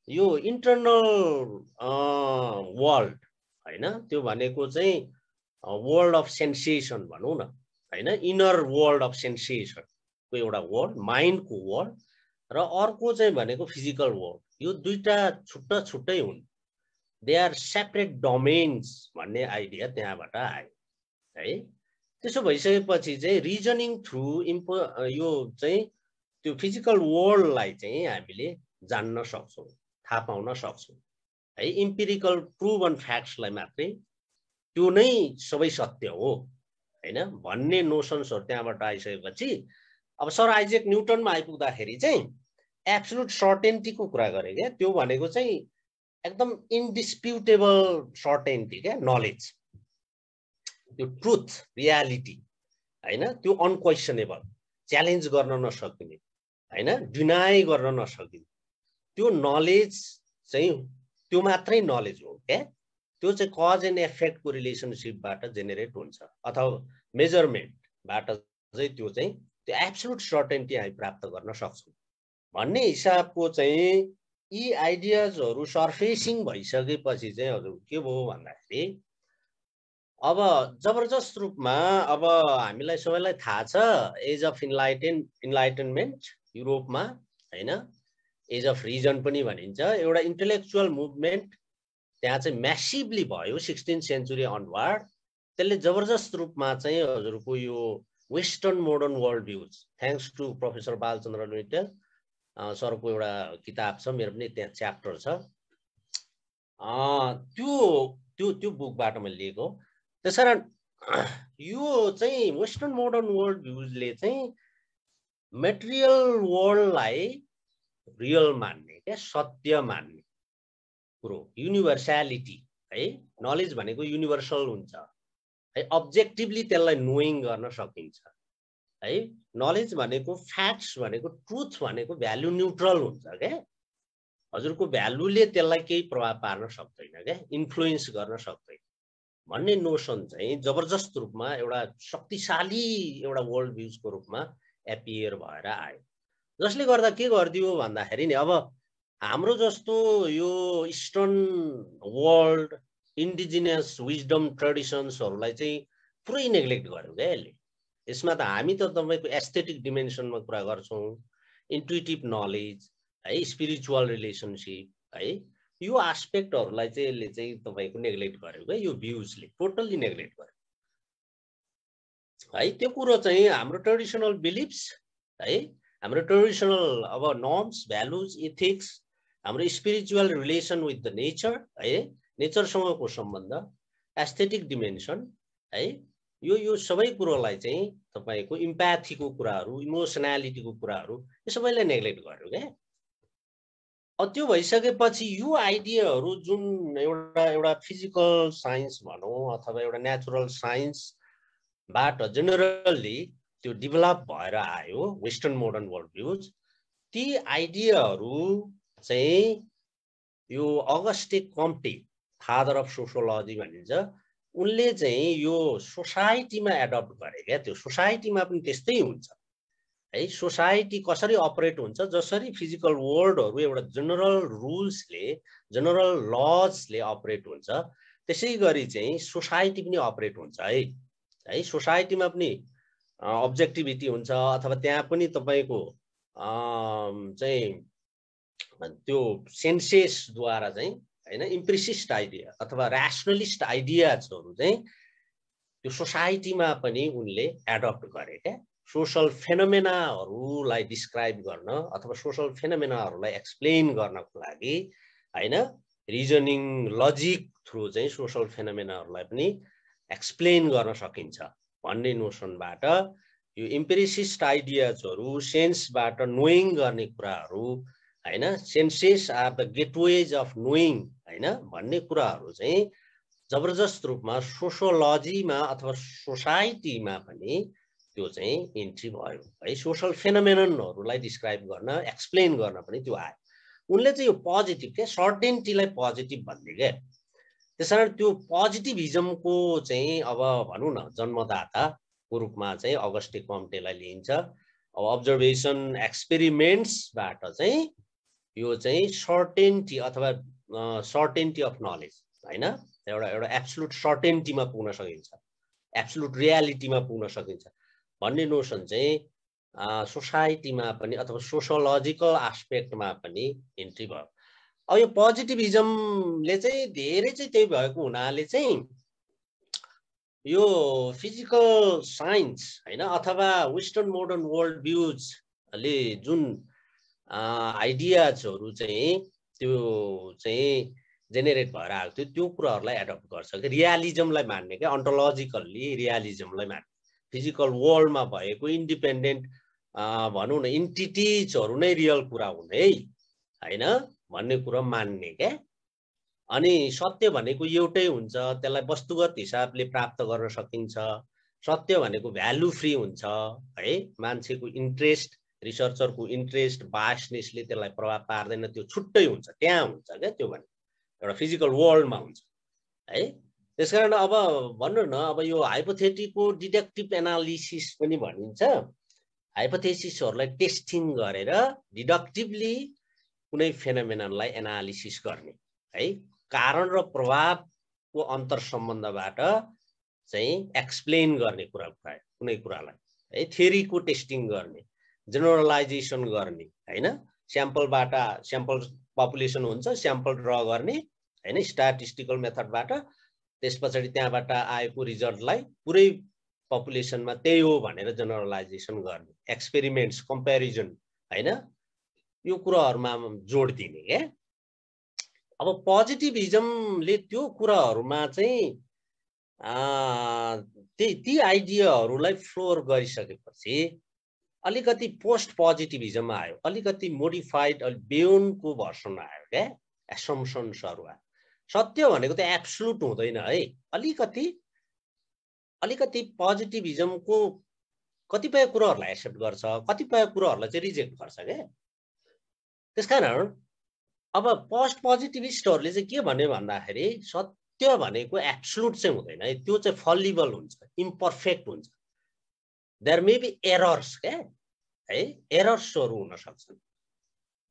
यो इन्टरनल वर्ल्ड हैन, त्यो भनेको चाहिँ वर्ल्ड अफ सेन्सेसन भनौँ न हैन, इनर वर्ल्ड अफ सेन्सेसनको एउटा वर्ल्ड, माइन्डको वर्ल्ड र अर्को चाहिँ भनेको फिजिकल वर्ल्ड। यो दुईटा छुट्टा छुट्टै हुन्, दे आर सेपरेट डोमेन्स भन्ने आइडिया त्यहाँबाट आयो है। त्यसो भइसकेपछि चाहिँ रिजनिङ थ्रु यो चाहिँ त्यो फिजिकल वर्ल्डलाई चाहिँ हामीले जान्न सक्छौँ, थाहा पाउन सक्छौँ है। इम्पिरिकल प्रुभन फ्याक्ट्सलाई मात्रै त्यो नै सबै सत्य हो हैन भन्ने नोसन्सहरू त्यहाँबाट आइसकेपछि अब सर आइजेक न्युटनमा आइपुग्दाखेरि चाहिँ एब्सोल्युट सर्टेन्टीको कुरा गरे क्या। त्यो भनेको चाहिँ एकदम इन्डिस्प्युटेबल सर्टेन्टी क्या, नलेज, त्यो ट्रुथ रियालिटी हैन, त्यो अनक्वेसनेबल, च्यालेन्ज गर्न नसकिने हैन, डिनाई गर्न नसकिने त्यो नलेज चाहिँ त्यो मात्रै नलेज हो क्या। त्यो चाहिँ कज एन्ड इफेक्टको रिलेसनसिपबाट जेनेरेट हुन्छ अथवा मेजरमेन्टबाट चाहिँ त्यो एब्सोल्युट सर्टेन्टी हामी प्राप्त गर्न सक्छौँ भन्ने हिसाबको चाहिँ यी आइडियाजहरू सर्फेसिङ भइसकेपछि चाहिँ हजुर के भयो भन्दाखेरि अब जबरजस्त रूपमा अब हामीलाई सबैलाई थाहा छ एज अफ इन्लाइटनमेन्ट युरोपमा हैन, एज अफ रिजन पनि भनिन्छ, एउटा इन्टेलेक्चुअल मुभमेन्ट त्यहाँ चाहिँ म्यासिभली भयो 16th सेन्चुरी अनवार्ड। त्यसले जबरजस्त रूपमा चाहिँ हजुरको यो western modern world views, thanks to professor Balchandra Luitel सरको एउटा किताब छ, मेरो पनि त्यहाँ च्याप्टर छ, त्यो बुकबाट मैले लिएको। त्यसकारण यो चाहिँ वेस्टर्न मोडर्न वर्ल्ड भ्यूजले चाहिँ मेटेरियल वर्ल्डलाई रियल मान्ने क्या, सत्य मान्ने कुरो, युनिभर्सालिटी है, नलेज भनेको युनिभर्सल हुन्छ है, अब्जेक्टिभली त्यसलाई नोइङ गर्न सकिन्छ है। नलेज भनेको फ्याक्ट्स भनेको ट्रुथ भनेको भ्यालु न्युट्रल हुन्छ क्या। हजुरको भ्यालुले त्यसलाई केही प्रभाव पार्न सक्दैन क्या, इन्फ्लुएन्स गर्न सक्दैन भन्ने नोसन चाहिँ जबरजस्त रूपमा एउटा शक्तिशाली एउटा वर्ल्ड भ्यूजको रूपमा एपियर भएर आयो। जसले गर्दा के गरिदियो भन्दाखेरि नि अब हाम्रो जस्तो यो इस्टर्न वर्ल्ड इन्डिजिनियस विजडम ट्रेडिसन्सहरूलाई चाहिँ पुरै नेग्लेक्ट गर्यो क्या यसले। यसमा त हामी त तपाईँको एस्थेटिक डिमेन्सनमा कुरा गर्छौँ, इन्ट्युटिभ नलेज है, स्पिरिचुअल रिलेसनसिप है, यो एस्पेक्टहरूलाई चाहिँ यसले चाहिँ तपाईँको नेग्लेक्ट गर्यो क्या, यो भ्युजले टोटल्ली नेग्लेक्ट गर्यो है। त्यो कुरो चाहिँ हाम्रो ट्रेडिसनल बिलिफ्स है, हाम्रो ट्रेडिसनल अब नर्म्स भ्यालुज इथिक्स, हाम्रो spiritual relation with the nature है, नेचरसँगको सम्बन्ध, एस्थेटिक डिमेन्सन है, यो सबै कुरोलाई चाहिँ तपाईँको इम्प्याथीको कुराहरू, इमोसनालिटीको कुराहरू यो सबैलाई नेग्लेक्ट गर्यो क्या। त्यो भइसकेपछि यो आइडियाहरू जुन एउटा फिजिकल साइन्स भनौँ अथवा एउटा नेचुरल साइन्सबाट जेनरली त्यो डेभलप भएर आयो वेस्टर्न मोडर्न वर्ल्ड भ्यूज, ती आइडियाहरू चाहिँ यो अगस्टे कम्टे फादर अफ सोसियोलोजी भनिन्छ, उनले चाहिँ यो सोसाइटीमा एडप्ट गरे क्या। त्यो सोसाइटीमा पनि त्यस्तै हुन्छ है। सोसाइटी कसरी अपरेट हुन्छ, जसरी फिजिकल वर्ल्डहरू एउटा जेनरल रुल्सले जेनरल लजले अपरेट हुन्छ, त्यसै गरी चाहिँ सोसाइटी पनि अपरेट हुन्छ है। सोसाइटीमा पनि अब्जेक्टिभिटी हुन्छ अथवा त्यहाँ पनि तपाईँको चाहिँ त्यो सेन्सेसद्वारा चाहिँ हैन इम्प्रेसिस्ट आइडिया अथवा ऱ्यासनलिस्ट आइडियाजहरू चाहिँ त्यो सोसाइटीमा पनि उनले एडप्ट गरे क्या। सोसल फेनोमेनाहरूलाई डिस्क्राइब गर्न अथवा सोसल फेनोमेनाहरूलाई एक्सप्लेन गर्नको लागि हैन रिजनिङ लजिक थ्रु चाहिँ सोसल फेनोमेनाहरूलाई पनि एक्सप्लेन गर्न सकिन्छ भन्ने नोसनबाट यो इम्पेरिसिस्ट आइडियाजहरू, सेन्सबाट नोइङ गर्ने कुराहरू हैन, senses are the gateways of knowing हैन भन्ने कुराहरू चाहिँ जबरजस्त रूपमा सोशियोलोजीमा अथवा सोसाइटीमा पनि त्यो चाहिँ इन्ट्री भयो है। सोसल फेनोमेननहरूलाई डिस्क्राइब गर्न, एक्सप्लेन गर्न पनि त्यो आयो। उनले चाहिँ यो पोजिटिभ के सर्टेन्टीलाई पोजिटिभ भन्थे क्या। त्यसकारण त्यो पोजिटिभिजमको चाहिँ अब भनौँ न जन्मदाताको रूपमा चाहिँ अगस्टे कम्टेलाई लिइन्छ। अब अब्जर्भेसन एक्सपेरिमेन्ट्सबाट चाहिँ यो चाहिँ सर्टेन्टी अथवा सर्टेन्टी अफ नलेज हैन एउटा एब्सोल्युट सर्टेन्टीमा पुग्न सकिन्छ, एब्सोल्युट रियालिटीमा पुग्न सकिन्छ भन्ने नोसन चाहिँ सोसाइटीमा पनि अथवा सोशियोलोजिकल एस्पेक्टमा पनि इन्ट्री भयो। अब यो पोजिटिभिजमले चाहिँ धेरै चाहिँ त्यही भएको हुनाले चाहिँ यो फिजिकल साइन्स हैन अथवा वेस्टर्न मोडर्न वर्ल्ड भ्यूजले जुन आइडियाजहरू चाहिँ त्यो चाहिँ जेनेरेट भएर आएको थियो त्यो कुराहरूलाई एडप्ट गर्छ कि रियालिजमलाई मान्ने क्या, अन्टोलोजिकल्ली रियालिजमलाई मान्ने, फिजिकल वर्ल्डमा भएको इन्डिपेन्डेन्ट भनौँ न इन्टिटिजहरू नै रियल कुरा हुने हैन भन्ने कुरा मान्ने क्या। अनि सत्य भनेको एउटै हुन्छ, त्यसलाई वस्तुगत हिसाबले प्राप्त गर्न सकिन्छ। सत्य भनेको भ्यालु फ्री हुन्छ है, मान्छेको इन्ट्रेस्ट, रिसर्चरको इन्ट्रेस्ट, बायसनेसले त्यसलाई प्रभाव पार्दैन, त्यो छुट्टै हुन्छ, त्यहाँ हुन्छ क्या। त्यो भने एउटा फिजिकल वर्ल्डमा हुन्छ है। त्यसकारण अब भन्नु न अब यो हाइपोथेटिकको डिडक्टिभ एनालिसिस पनि भनिन्छ। हाइपोथेसिसहरूलाई टेस्टिङ गरेर डिडक्टिभली कुनै फेनोमेननलाई एनालिसिस गर्ने है, कारण र प्रभावको अन्तर सम्बन्धबाट चाहिँ एक्सप्लेन गर्ने कुनै कुरालाई है, थ्योरीको टेस्टिङ गर्ने, जेनरलाइजेसन गर्ने हैन, स्याम्पलबाट स्याम्पल पपुलेसन हुन्छ, स्याम्पल ड्र गर्ने हैन स्ट्याटिस्टिकल मेथडबाट, त्यस पछाडि त्यहाँबाट आएको रिजल्टलाई पुरै पपुलेसनमा त्यही हो भनेर जेनरलाइजेसन गर्ने, एक्सपेरिमेन्ट्स, कम्पेरिजन हैन यो कुराहरुमा जोड दिने के। अब पोजिटिभिजमले त्यो कुराहरुमा चाहिँ ती आइडियाहरूलाई फ्लोर गरिसकेपछि अलिकति पोस्ट पोजिटिभिजम आयो, अलिकति मोडिफाइड बियोन्डको भर्सन आयो क्या, एसम्पसन्सहरु आयो। सत्य भनेको त एब्सोल्युट हुँदैन है, अलिकति पोजिटिभिजमको कतिपय कुराहरूलाई एक्सेप्ट गर्छ, कतिपय कुराहरूलाई चाहिँ रिजेक्ट गर्छ के। त्यसकारण अब पोस्ट पोजिटिभिस्टहरूले चाहिँ के भन्यो भन्दाखेरि सत्य भनेको एब्सोल्युट चाहिँ हुँदैन है, त्यो चाहिँ फलिबल हुन्छ, इम्पर्फेक्ट हुन्छ। देयर मे बी एरर्स क्या है, एरर्सहरू हुन सक्छन्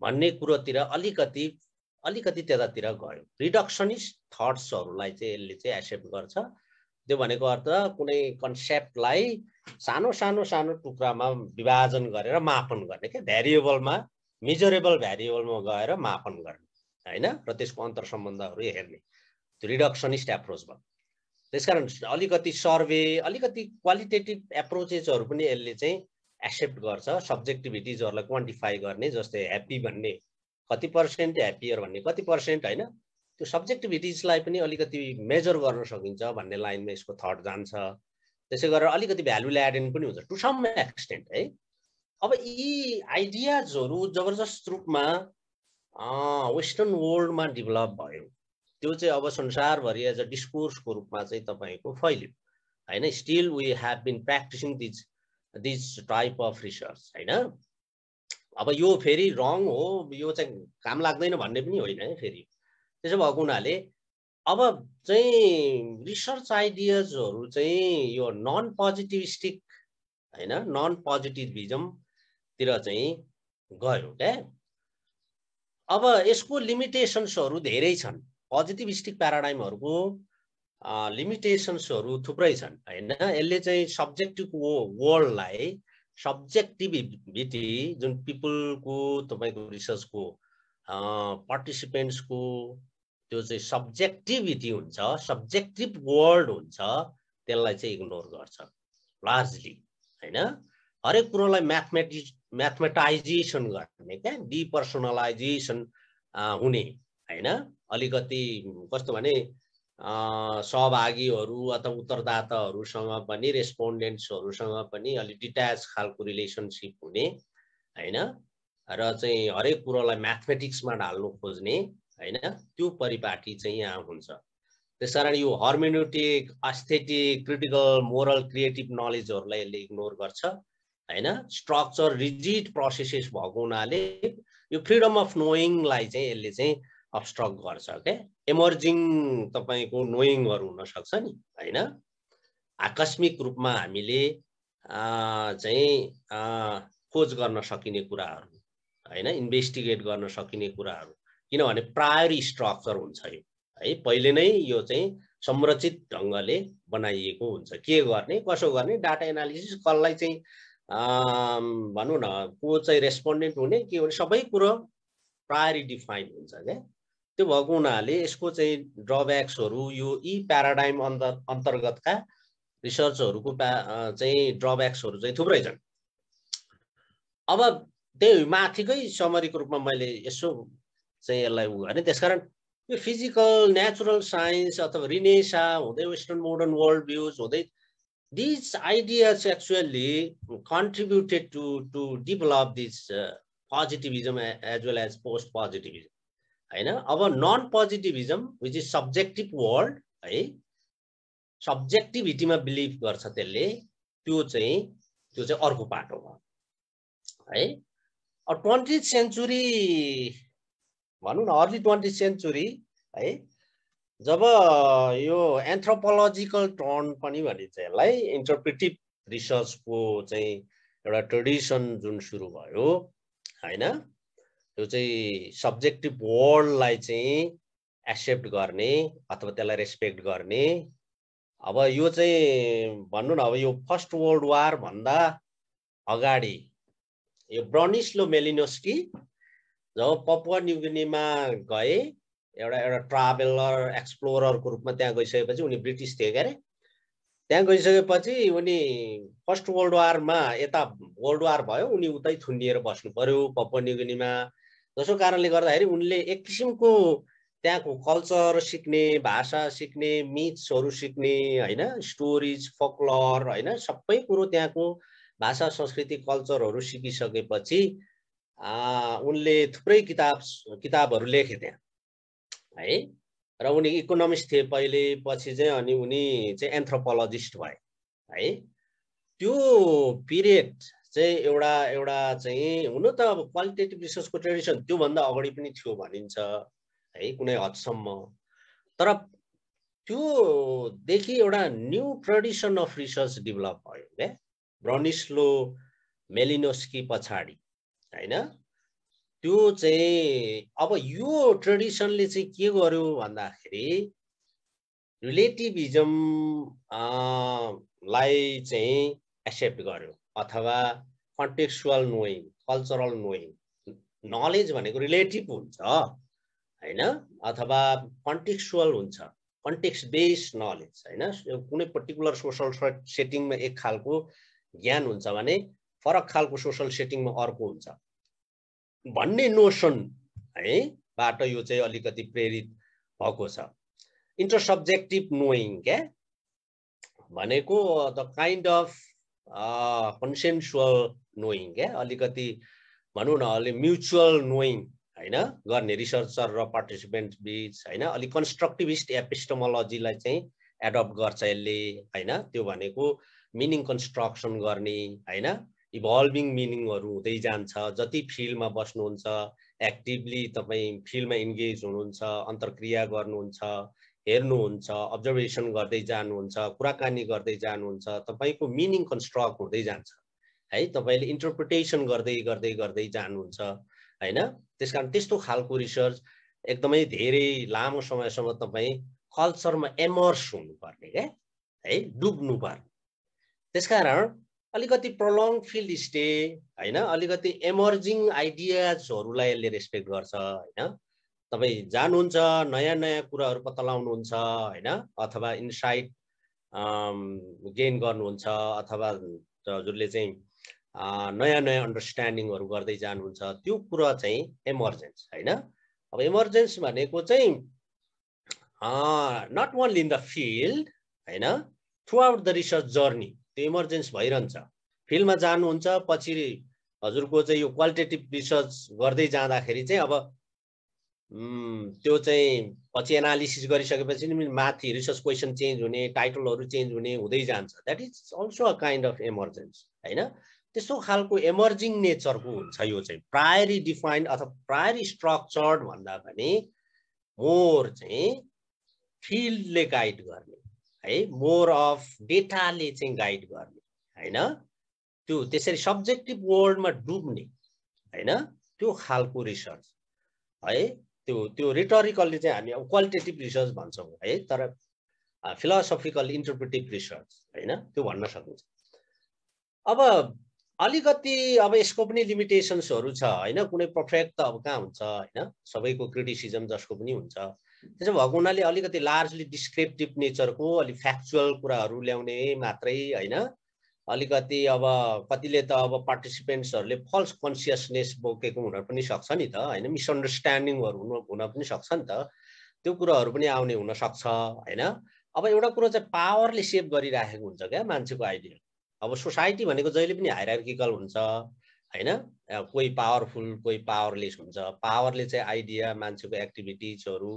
भन्ने कुरोतिर अलिकति त्यतातिर गयो। रिडक्सनिस्ट थट्सहरूलाई चाहिँ यसले चाहिँ एक्सेप्ट गर्छ। त्यो भनेको अर्थ कुनै कन्सेप्टलाई सानो सानो सानो टुक्रामा विभाजन गरेर मापन गर्ने क्या, भेरिएबलमा मेजरेबल भेरिएबलमा गएर मापन गर्ने हैन, र त्यसको अन्तर सम्बन्धहरू हेर्ने, त्यो रिडक्सनिस्ट एप्रोच भयो। त्यसकारण अलिकति सर्वे, अलिकति क्वालिटेटिभ एप्रोचेसहरू पनि यसले चाहिँ एक्सेप्ट गर्छ। सब्जेक्टिभिटिजहरूलाई क्वान्टिफाई गर्ने, जस्तै ह्याप्पी भन्ने कति पर्सेन्ट, ह्याप्पियर भन्ने कति पर्सेन्ट हैन, त्यो सब्जेक्टिभिटिजलाई पनि अलिकति मेजर गर्न सकिन्छ भन्ने लाइनमा यसको थट जान्छ। त्यसै गरेर अलिकति भ्यालु ल्याडेन पनि हुन्छ टु सम एक्सटेन्ट है। अब यी आइडियाजहरू जबरजस्त रूपमा वेस्टर्न वर्ल्डमा डेभलप भयो, त्यो चाहिँ अब संसारभरि एज अ डिस्कोर्सको रूपमा चाहिँ तपाईँको फैल्यो हैन। Still we have been practising this type of research हैन। अब यो फेरि रङ हो, यो चाहिँ काम लाग्दैन भन्ने पनि होइन है फेरि। त्यसो भएको हुनाले अब चाहिँ रिसर्च आइडियाजहरू चाहिँ यो नन पोजिटिभिस्टिक हैन, नन पोजिटिभिजमतिर चाहिँ गयो क्या। अब यसको लिमिटेसन्सहरू धेरै छन्, पोजिटिभिस्टिक प्याराडाइमहरूको लिमिटेसन्सहरू थुप्रै छन् हैन। यसले चाहिँ सब्जेक्टिभ वर्ल्डलाई, सब्जेक्टिभिटी जुन पिपलको तपाईँको रिसर्चको पार्टिसिपेन्ट्सको त्यो चाहिँ सब्जेक्टिभिटी हुन्छ, सब्जेक्टिभ वर्ल्ड हुन्छ, त्यसलाई चाहिँ इग्नोर गर्छ लार्जली हैन। हरेक कुरोलाई म्याथमेटाइजेसन गर्ने क्या, डिपर्सनलाइजेसन हुने हैन। अलिकति कस्तो भने सहभागीहरू अथवा उत्तरदाताहरूसँग पनि, रेस्पोन्डेन्ट्सहरूसँग पनि अलिक डिट्याच खालको रिलेसनसिप हुने हैन, र चाहिँ हरेक कुरोलाई म्याथमेटिक्समा ढाल्नु खोज्ने हैन, त्यो परिपाटी चाहिँ यहाँ हुन्छ। त्यसकारण यो हर्मेन्युटिक, एस्थेटिक, क्रिटिकल, मोरल, क्रिएटिभ नलेजहरूलाई यसले इग्नोर गर्छ हैन। स्ट्रक्चर रिजिड प्रोसेसेस भएको हुनाले यो फ्रिडम अफ नोइङलाई चाहिँ यसले चाहिँ अब्स्ट्रक्ट गर्छ क्या। इमर्जिङ तपाईँको नोइङहरू हुन सक्छ नि हैन, आकस्मिक रूपमा हामीले चाहिँ खोज गर्न सकिने कुराहरू हैन, इन्भेस्टिगेट गर्न सकिने कुराहरू, किनभने प्रायोरी स्ट्रक्चर हुन्छ यो है। पहिले नै यो चाहिँ संरचित ढङ्गले बनाइएको हुन्छ, के गर्ने कसो गर्ने, डाटा एनालिसिस कसलाई चाहिँ भनौँ न को चाहिँ रेस्पोन्डेन्ट हुने के हुने, सबै कुरो प्रायोरी डिफाइन हुन्छ क्या। त्यो भएको हुनाले यसको चाहिँ ड्रब्याक्सहरू यो यी प्याराडाइम अन्तर्गतका रिसर्चहरूको चाहिँ ड्रब्याक्सहरू चाहिँ थुप्रै छन्। अब त्यही माथिकै समरीको रूपमा मैले यसो चाहिँ यसलाई उ गर्ने। त्यसकारण यो फिजिकल, नेचुरल साइन्स अथवा रिनेसा हुँदै वेस्टर्न मोडर्न वर्ल्ड भ्युज हुँदै these ideas actually contributed to develop this positivism as well as post-positivism. Our non-positivism, which is subjective world, subjectivity ma believe garcha त्यसले त्यो चाहिँ अर्को पाटो हो है। 20th century भनौं न, अर्ली 20th century है, जब यो एन्थ्रोपोलोजिकल टर्न पनि भनिन्छ यसलाई, इन्टरप्रेटिभ रिसर्चको चाहिँ एउटा ट्रेडिसन जुन सुरु भयो हैन, त्यो चाहिँ सब्जेक्टिभ वर्ल्डलाई चाहिँ एक्सेप्ट गर्ने अथवा त्यसलाई रेस्पेक्ट गर्ने। अब यो चाहिँ भन्नु न, अब यो फर्स्ट वर्ल्ड वार भन्दा अगाडि यो ब्रनिस्लो मेलिनोस्की जब पपुवा न्युगिनीमा गए, एउटा ट्राभलर एक्सप्लोररको रूपमा त्यहाँ गइसकेपछि, उनी ब्रिटिस थिए क्यारे, त्यहाँ गइसकेपछि उनी फर्स्ट वर्ल्ड वारमा, यता वर्ल्ड वार भयो, उनी उतै थुनिएर बस्नु पर्यो पपुवा न्युगिनीमा। जसको कारणले गर्दाखेरि उनले एक किसिमको त्यहाँको कल्चर सिक्ने, भाषा सिक्ने, मिथ्सहरू सिक्ने हैन, स्टोरिज, फोकलोर हैन, सबै कुरो त्यहाँको भाषा, संस्कृति, कल्चरहरू सिकिसकेपछि उनले थुप्रै किताबहरू लेखे त्यहाँ है। र उनी इकोनोमिस्ट थिए पहिले, पछि चाहिँ अनि उनी चाहिँ एन्थ्रोपोलोजिस्ट भए है। त्यो पिरियड चाहिँ एउटा चाहिँ हुन त अब क्वालिटेटिभ रिसर्चको ट्रेडिसन त्योभन्दा अगाडि पनि थियो भनिन्छ है कुनै हदसम्म, तर त्योदेखि एउटा new tradition of research develop भयो क्या ब्रनिस्लो मेलिनोस्की पछाडि हैन। त्यो चाहिँ अब यो ट्रेडिसनले चाहिँ के गर्यो भन्दाखेरि रिलेटिभिजम लाई चाहिँ एक्सेप्ट गर्यो अथवा contextual knowing, cultural knowing, knowledge भनेको रिलेटिभ हुन्छ हैन अथवा कन्टेक्चुअल हुन्छ, कन्टेक्स्ट बेस्ड नलेज हैन। कुनै पर्टिकुलर सोशल सेटिङमा एक खालको ज्ञान हुन्छ भने फरक खालको सोशल सेटिङमा अर्को हुन्छ भन्ने नोसन है बाट यो चाहिँ अलिकति प्रेरित भएको छ। इंटरसब्जेक्टिभ नोइङ क्या भनेको the kind of consensual knowing क्या, अलिकति भनौँ न अलि म्युचुअल नोइङ हैन गर्ने रिसर्चर र पार्टिसिपेन्ट बीच हैन। अलि कन्स्ट्रक्टिभिस्ट एपिस्टेमोलोजीलाई चाहिँ एडप्ट गर्छ यसले हैन। त्यो भनेको मिनिङ कन्स्ट्रक्सन गर्ने हैन, इभल्भिङ मिनिङहरू हुँदै जान्छ। जति फिल्डमा बस्नुहुन्छ, एक्टिभली तपाईँ फिल्डमा इन्गेज हुनुहुन्छ, अन्तर्क्रिया गर्नुहुन्छ, हेर्नुहुन्छ, अब्जर्भेसन गर्दै जानुहुन्छ, कुराकानी गर्दै जानुहुन्छ, तपाईको मिनिङ कन्स्ट्रक्ट हुँदै जान्छ है। तपाईले इन्टरप्रिटेसन गर्दै गर्दै गर्दै जानुहुन्छ हैन। त्यसकारण त्यस्तो खालको रिसर्च एकदमै धेरै लामो समयसम्म तपाईँ कल्चरमा इमर्स हुनुपर्ने क्या है, डुब्नुपर्ने। त्यसकारण अलिकति प्रोलङ फिल्ड स्टे हैन, अलिकति इमर्जिङ आइडियाजहरूलाई यसले रेस्पेक्ट गर्छ हैन। तपाईँ जानुहुन्छ, नयाँ नयाँ कुराहरू पत्ता लगाउनुहुन्छ हैन, अथवा इन्साइट गेन गर्नुहुन्छ, अथवा हजुरले चाहिँ नयाँ नयाँ अन्डरस्ट्यान्डिङहरू गर्दै जानुहुन्छ। त्यो कुरा चाहिँ इमर्जेन्स हैन। अब इमर्जेन्स भनेको चाहिँ not only in the field हैन, throughout the research journey त्यो इमर्जेन्स भइरहन्छ। फिल्डमा जानुहुन्छ, पछि हजुरको चाहिँ यो क्वालिटेटिभ रिसर्च गर्दै जाँदाखेरि चाहिँ अब त्यो चाहिँ पछि एनालिसिस गरिसकेपछि नि माथि रिसर्च क्वेसन चेन्ज हुने, टाइटलहरू चेन्ज हुने हुँदै जान्छ। That is also a kind of emergence हैन। त्यस्तो खालको इमर्जिङ नेचरको हुन्छ यो चाहिँ। प्रायरी डिफाइन्ड अथवा प्रायरी स्ट्रक्चर्ड भन्दा पनि मोर चाहिँ फिल्डले गाइड गर्ने है, मोर अफ डेटाले चाहिँ गाइड गर्ने हैन। त्यो त्यसरी सब्जेक्टिभ वर्ल्डमा डुब्ने हैन, त्यो खालको रिसर्च है। त्यो रिटोरिकल्ली चाहिँ हामी अब क्वालिटेटिभ रिसर्च भन्छौँ है, तर फिलोसफिकल इन्टरप्रेटिभ रिसर्च हैन त्यो भन्न सकिन्छ। अब अलिकति अब यसको पनि लिमिटेसन्सहरू छ हैन। कुनै पर्फेक्ट त अब कहाँ हुन्छ हैन, सबैको क्रिटिसिजम जसको पनि हुन्छ। त्यसो भएको हुनाले अलिकति लार्जली डिस्क्रिप्टिभ नेचरको अलि फ्याक्चुअल कुराहरू ल्याउने मात्रै हैन। अलिकति अब कतिले त अब पार्टिसिपेन्ट्सहरूले फल्स कन्सियसनेस बोकेको हुन पनि सक्छ नि त हैन, मिसअन्डरस्ट्यान्डिङहरू हुन पनि सक्छ नि त, त्यो कुराहरू पनि आउने हुन सक्छ हैन। अब एउटा कुरो चाहिँ पावरले सेप गरिराखेको हुन्छ क्या मान्छेको आइडिया। अब सोसाइटी भनेको जहिले पनि हायरार्किकल हुन्छ हैन, कोही पावरफुल कोही पावरलेस हुन्छ। पावरले चाहिँ आइडिया, मान्छेको एक्टिभिटिजहरू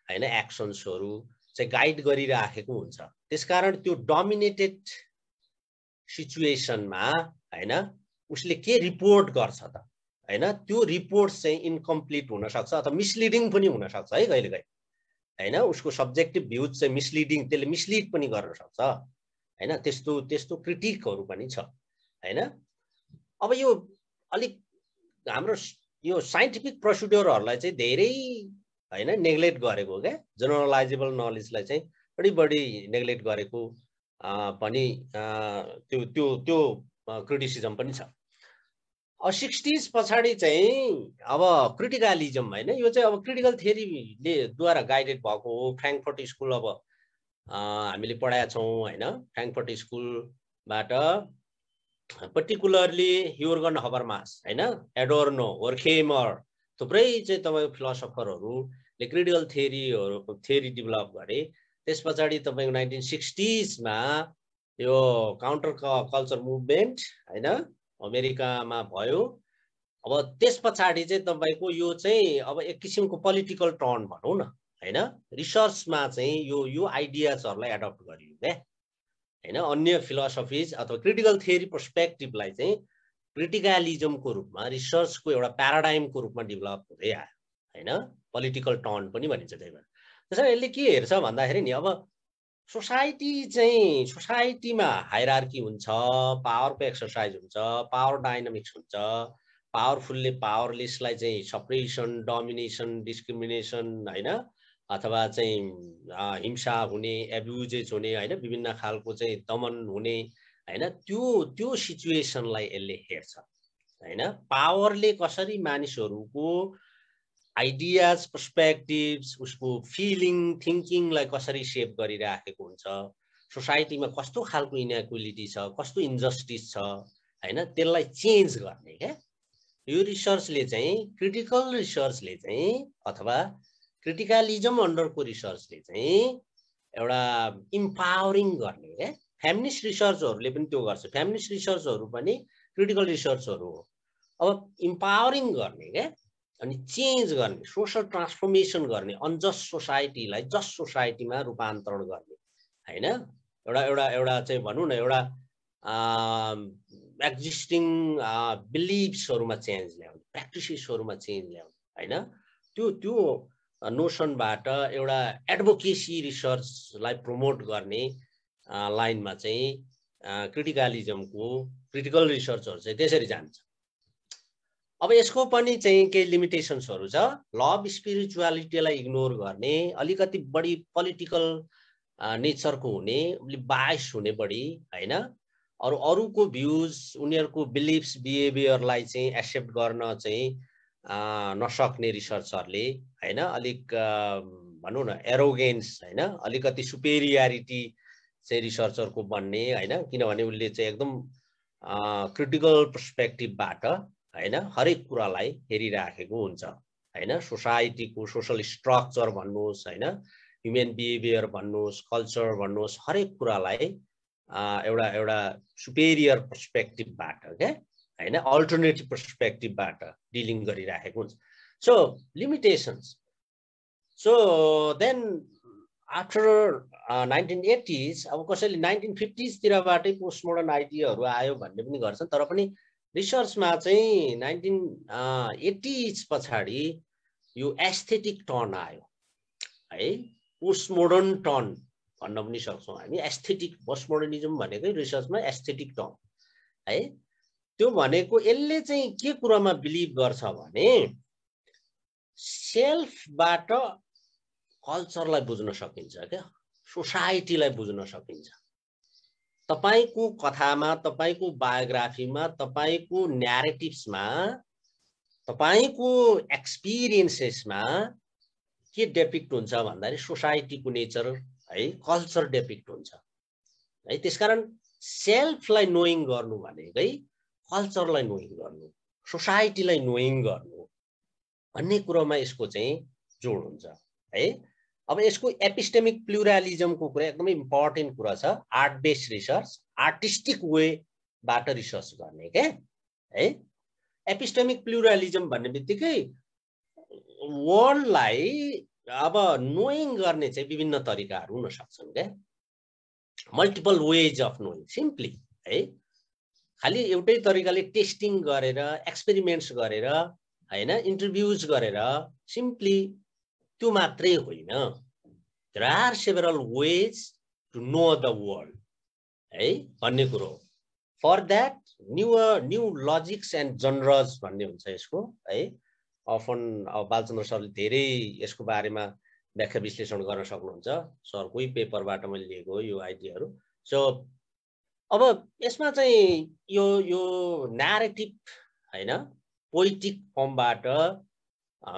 हैन, एक्सन्सहरू चाहिँ गाइड गरिराखेको हुन्छ। त्यसकारण त्यो डोमिनेटेड सिचुएसनमा हैन उसले के रिपोर्ट गर्छ त हैन, त्यो रिपोर्ट चाहिँ इन्कम्प्लिट हुन सक्छ अथवा मिसलिडिङ पनि हुन सक्छ है कहिलेकाहीँ हैन। उसको सब्जेक्टिभ भ्यूज चाहिँ मिसलिडिङ, त्यसले मिसलिड पनि गर्न सक्छ हैन। त्यस्तो क्रिटिकहरू पनि छ हैन। अब यो अलिक हाम्रो यो साइन्टिफिक प्रोसिड्योरहरूलाई चाहिँ धेरै हैन नेग्लेक्ट गरेको क्या, जनरलाइजेबल नलेजलाई चाहिँ बढी नेग्लेक्ट गरेको पनि त्यो क्रिटिसिजम पनि छ। अब 60s पछाडि चाहिँ अब क्रिटिकलिजम हैन, यो चाहिँ अब क्रिटिकल थ्योरीले द्वारा गाइडेड भएको हो। फ्र्याङ्कफर्ट स्कुल अब हामीले पढाएका छौँ हैन। फ्र्याङ्कफर्ट स्कुलबाट पर्टिकुलरली ह्युर्गन हबरमास हैन, एडोर्नो, होर्खेमर, थुप्रै चाहिँ तपाईँको फिलोसफरहरूले क्रिटिकल थ्योरी डेभलप गरे। त्यस पछाडि तपाईँको 1960s मा यो काउन्टर कल्चर मुभमेन्ट हैन अमेरिकामा भयो। अब त्यस पछाडि चाहिँ तपाईँको यो चाहिँ अब एक किसिमको पोलिटिकल टर्न भनौँ न हैन। रिसर्चमा चाहिँ यो आइडियाजहरूलाई एडप्ट गरियो क्या हैन अन्य फिलोसफिज अथवा क्रिटिकल थियोरी पर्सपेक्टिभलाई चाहिँ क्रिटिकलिजमको रूपमा रिसर्चको एउटा प्याराडाइमको रूपमा डेभलप हुँदै आयो हैन पोलिटिकल टर्न पनि भनिन्छ त्यही भएर त्यसैले यसले के हेर्छ भन्दाखेरि नि अब सोसाइटीमा हायरार्की हुन्छ पावरको एक्सरसाइज हुन्छ पावर डाइनामिक्स हुन्छ पावरफुलले पावरलेसलाई चाहिँ सप्रेसन डोमिनेसन डिस्क्रिमिनेसन हैन अथवा चाहिँ हिंसा हुने एब्युजेस हुने हैन विभिन्न खालको चाहिँ दमन हुने हैन त्यो सिचुएसनलाई यसले हेर्छ हैन पावरले कसरी मानिसहरूको आइडियाज पर्सपेक्टिभ्स उसको फिलिङ थिङ्किङलाई कसरी सेप गरिराखेको हुन्छ सोसाइटीमा कस्तो खालको इनइक्वालिटी छ कस्तो इन्जस्टिस छ हैन त्यसलाई चेन्ज गर्ने के यो रिसर्चले चाहिँ क्रिटिकल रिसर्चले चाहिँ अथवा क्रिटिकलिजम अन्डरको रिसर्चले चाहिँ एउटा इम्पावरिङ गर्ने के फेमिनिस्ट रिसर्चहरूले पनि त्यो गर्छ फेमिनिस्ट रिसर्चहरू पनि क्रिटिकल रिसर्चहरू हो अब इम्पावरिङ गर्ने के अनि चेन्ज गर्ने सोशल ट्रान्सफर्मेसन गर्ने अनजस्ट सोसाइटीलाई जस्ट सोसाइटीमा रूपान्तरण गर्ने हैन एउटा चाहिँ भनौँ न एउटा एक्जिस्टिङ बिलिफ्सहरुमा चेन्ज ल्याउने प्र्याक्टिसेसहरुमा चेन्ज ल्याउने हैन त्यो नोसनबाट एउटा एडभोकेसी रिसर्चलाई प्रमोट गर्ने लाइनमा चाहिँ क्रिटिकल रिसर्चहरु चाहिँ त्यसरी जान्छ अब यसको पनि चाहिँ केही लिमिटेसन्सहरु छ ल अफ स्पिरिचुअलिटीलाई इग्नोर गर्ने अलिकति बढी पोलिटिकल नेचरको हुने बायस हुने बढी हैन अरूको भ्यूज उनीहरुको बिलिफ्स बिहेभियरलाई चाहिँ एक्सेप्ट गर्न चाहिँ नसक्ने रिसर्चरले हैन अलिक भनौं न एरोगेन्स हैन अलिकति सुपेरियरिटी चाहिँ रिसर्चरको बन्ने हैन किनभने उले चाहिँ एकदम क्रिटिकल पर्सपेक्टिभबाट हैन हरेक कुरालाई हेरिराखेको हुन्छ हैन सोसाइटीको सोशल स्ट्रक्चर भन्नुहोस् हैन ह्युमन बिहेभियर भन्नुहोस् कल्चर भन्नुहोस् हरेक कुरालाई एउटा सुपेरियर पर्सपेक्टिभबाट के हैन अल्टरनेटिभ पर्सपेक्टिभबाट डिलिङ गरिराखेको हुन्छ so limitations so then after 1980s अब कसैले 1950s तिरबाटै पोस्टमोडर्न आइडियाहरु आयो भन्ने पनि गर्छन् तर पनि रिसर्चमा चाहिँ 1980s पछाडी यो एस्थेटिक टर्न आयो है पोस्टमोडर्न टर्न भन्न पनि सक्छौं हामी एस्थेटिक पोस्टमोडर्निज्म भनेकै रिसर्चमा एस्थेटिक टर्न है त्यो भनेको यसले चाहिँ के कुरामा बिलिभ गर्छ भने सेल्फबाट कल्चरलाई बुझ्न सकिन्छ क्या सोसाइटीलाई बुझ्न सकिन्छ तपाईको कथामा तपाईको बायोग्राफीमा तपाईको न्यारेटिभ्समा तपाईको एक्सपिरियन्सेसमा के डेपिक्ट हुन्छ भन्दाखेरि सोसाइटीको नेचर है कल्चर डेपिक्ट हुन्छ है त्यसकारण सेल्फलाई नोइङ गर्नु भनेकै कल्चरलाई नोइङ गर्नु सोसाइटीलाई नोइङ गर्नु भन्ने कुरामा यसको चाहिँ जोड हुन्छ है अब यसको एपिस्टेमिक प्लुरालिजमको कुरा एकदमै इम्पोर्टेन्ट कुरा छ आर्ट बेस्ड रिसर्च आर्टिस्टिक वेबाट रिसर्च गर्ने के है एपिस्टेमिक प्लुरालिजम भन्ने बित्तिकै वर्ल्डलाई अब नोइङ गर्ने चाहिँ विभिन्न तरिकाहरू हुन सक्छन् के multiple wage of knowing simply है खाली एउटै तरिकाले टेस्टिङ गरेर एक्सपेरिमेन्ट्स गरेर हैन इन्टरभ्युज गरेर सिम्पली त्यो मात्रै होइन there are several ways to know the world है भन्ने कुरो for that new logics and genres भन्ने हुन्छ यसको है अफन बालचन्द्र सरले धेरै यसको बारेमा व्याख्या विश्लेषण गर्न सक्नुहुन्छ सरकै पेपरबाट मैले लिएको यो आइडियाहरु सो अब यसमा चाहिँ यो न्यारेटिभ हैन पोइटिक फर्मबाट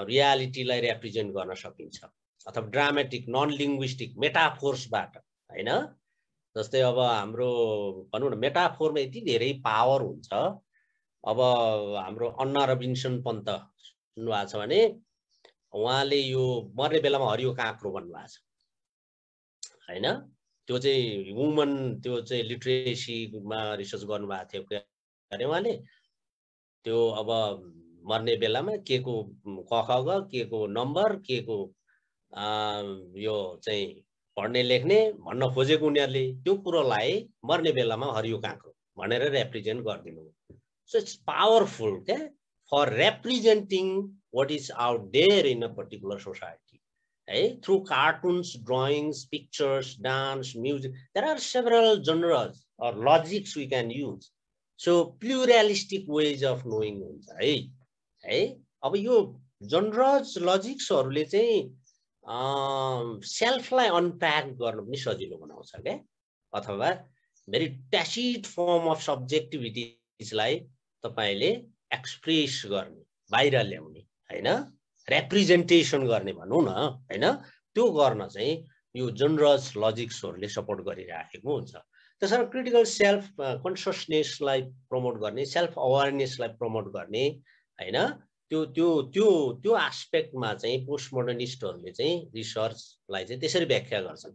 रियालिटीलाई रिप्रेजेन्ट गर्न सकिन्छ अथवा ड्रामेटिक नन लिङ्ग्विस्टिक मेटाफोर्सबाट हैन जस्तै अब हाम्रो भनौं न मेटाफोरमा यति धेरै पावर हुन्छ अब हाम्रो अन्ना रबिन्सन पन्त सुन्नु भएको छ भने उहाँले यो मर्ने बेलामा हरियो काँक्रो भन्नुभएको छ हैन त्यो चाहिँ वुमन त्यो चाहिँ लिटरेसीमा रिसर्च गर्नुभएको थियो अरे उहाँले त्यो अब मर्ने बेलामा के को नम्बर के को यो चाहिँ पढ्ने लेख्ने भन्न खोजेको उनीहरूले त्यो कुरोलाई मर्ने बेलामा हरियो काँक्रो भनेर रिप्रेजेन्ट गरिदिनु। सो इट्स पावरफुल के for representing what is out there in a particular society है, through cartoons, drawings, pictures, dance, music, there are several genres or logics we can use. So pluralistic ways of knowing हुन्छ है। अब यो generals लजिक्सहरूले चाहिँ सेल्फलाई unpack गर्न पनि सजिलो बनाउँछ क्या, अथवा भेरी ट्यासिड फर्म अफ सब्जेक्टिभिटिजलाई तपाईँले एक्सप्रेस गर्ने, बाहिर ल्याउने होइन, रिप्रेजेन्टेसन गर्ने भनौँ न होइन, त्यो गर्न चाहिँ यो जनरल्स लजिक्सहरूले सपोर्ट गरिराखेको हुन्छ। त्यसरी क्रिटिकल सेल्फ कन्सियसनेसलाई प्रमोट गर्ने, सेल्फ अवेरनेसलाई प्रमोट गर्ने होइन, त्यो त्यो त्यो त्यो एस्पेक्टमा चाहिँ पोस्ट मोडर्निस्टहरूले चाहिँ रिसर्चलाई चाहिँ त्यसरी व्याख्या गर्छन्।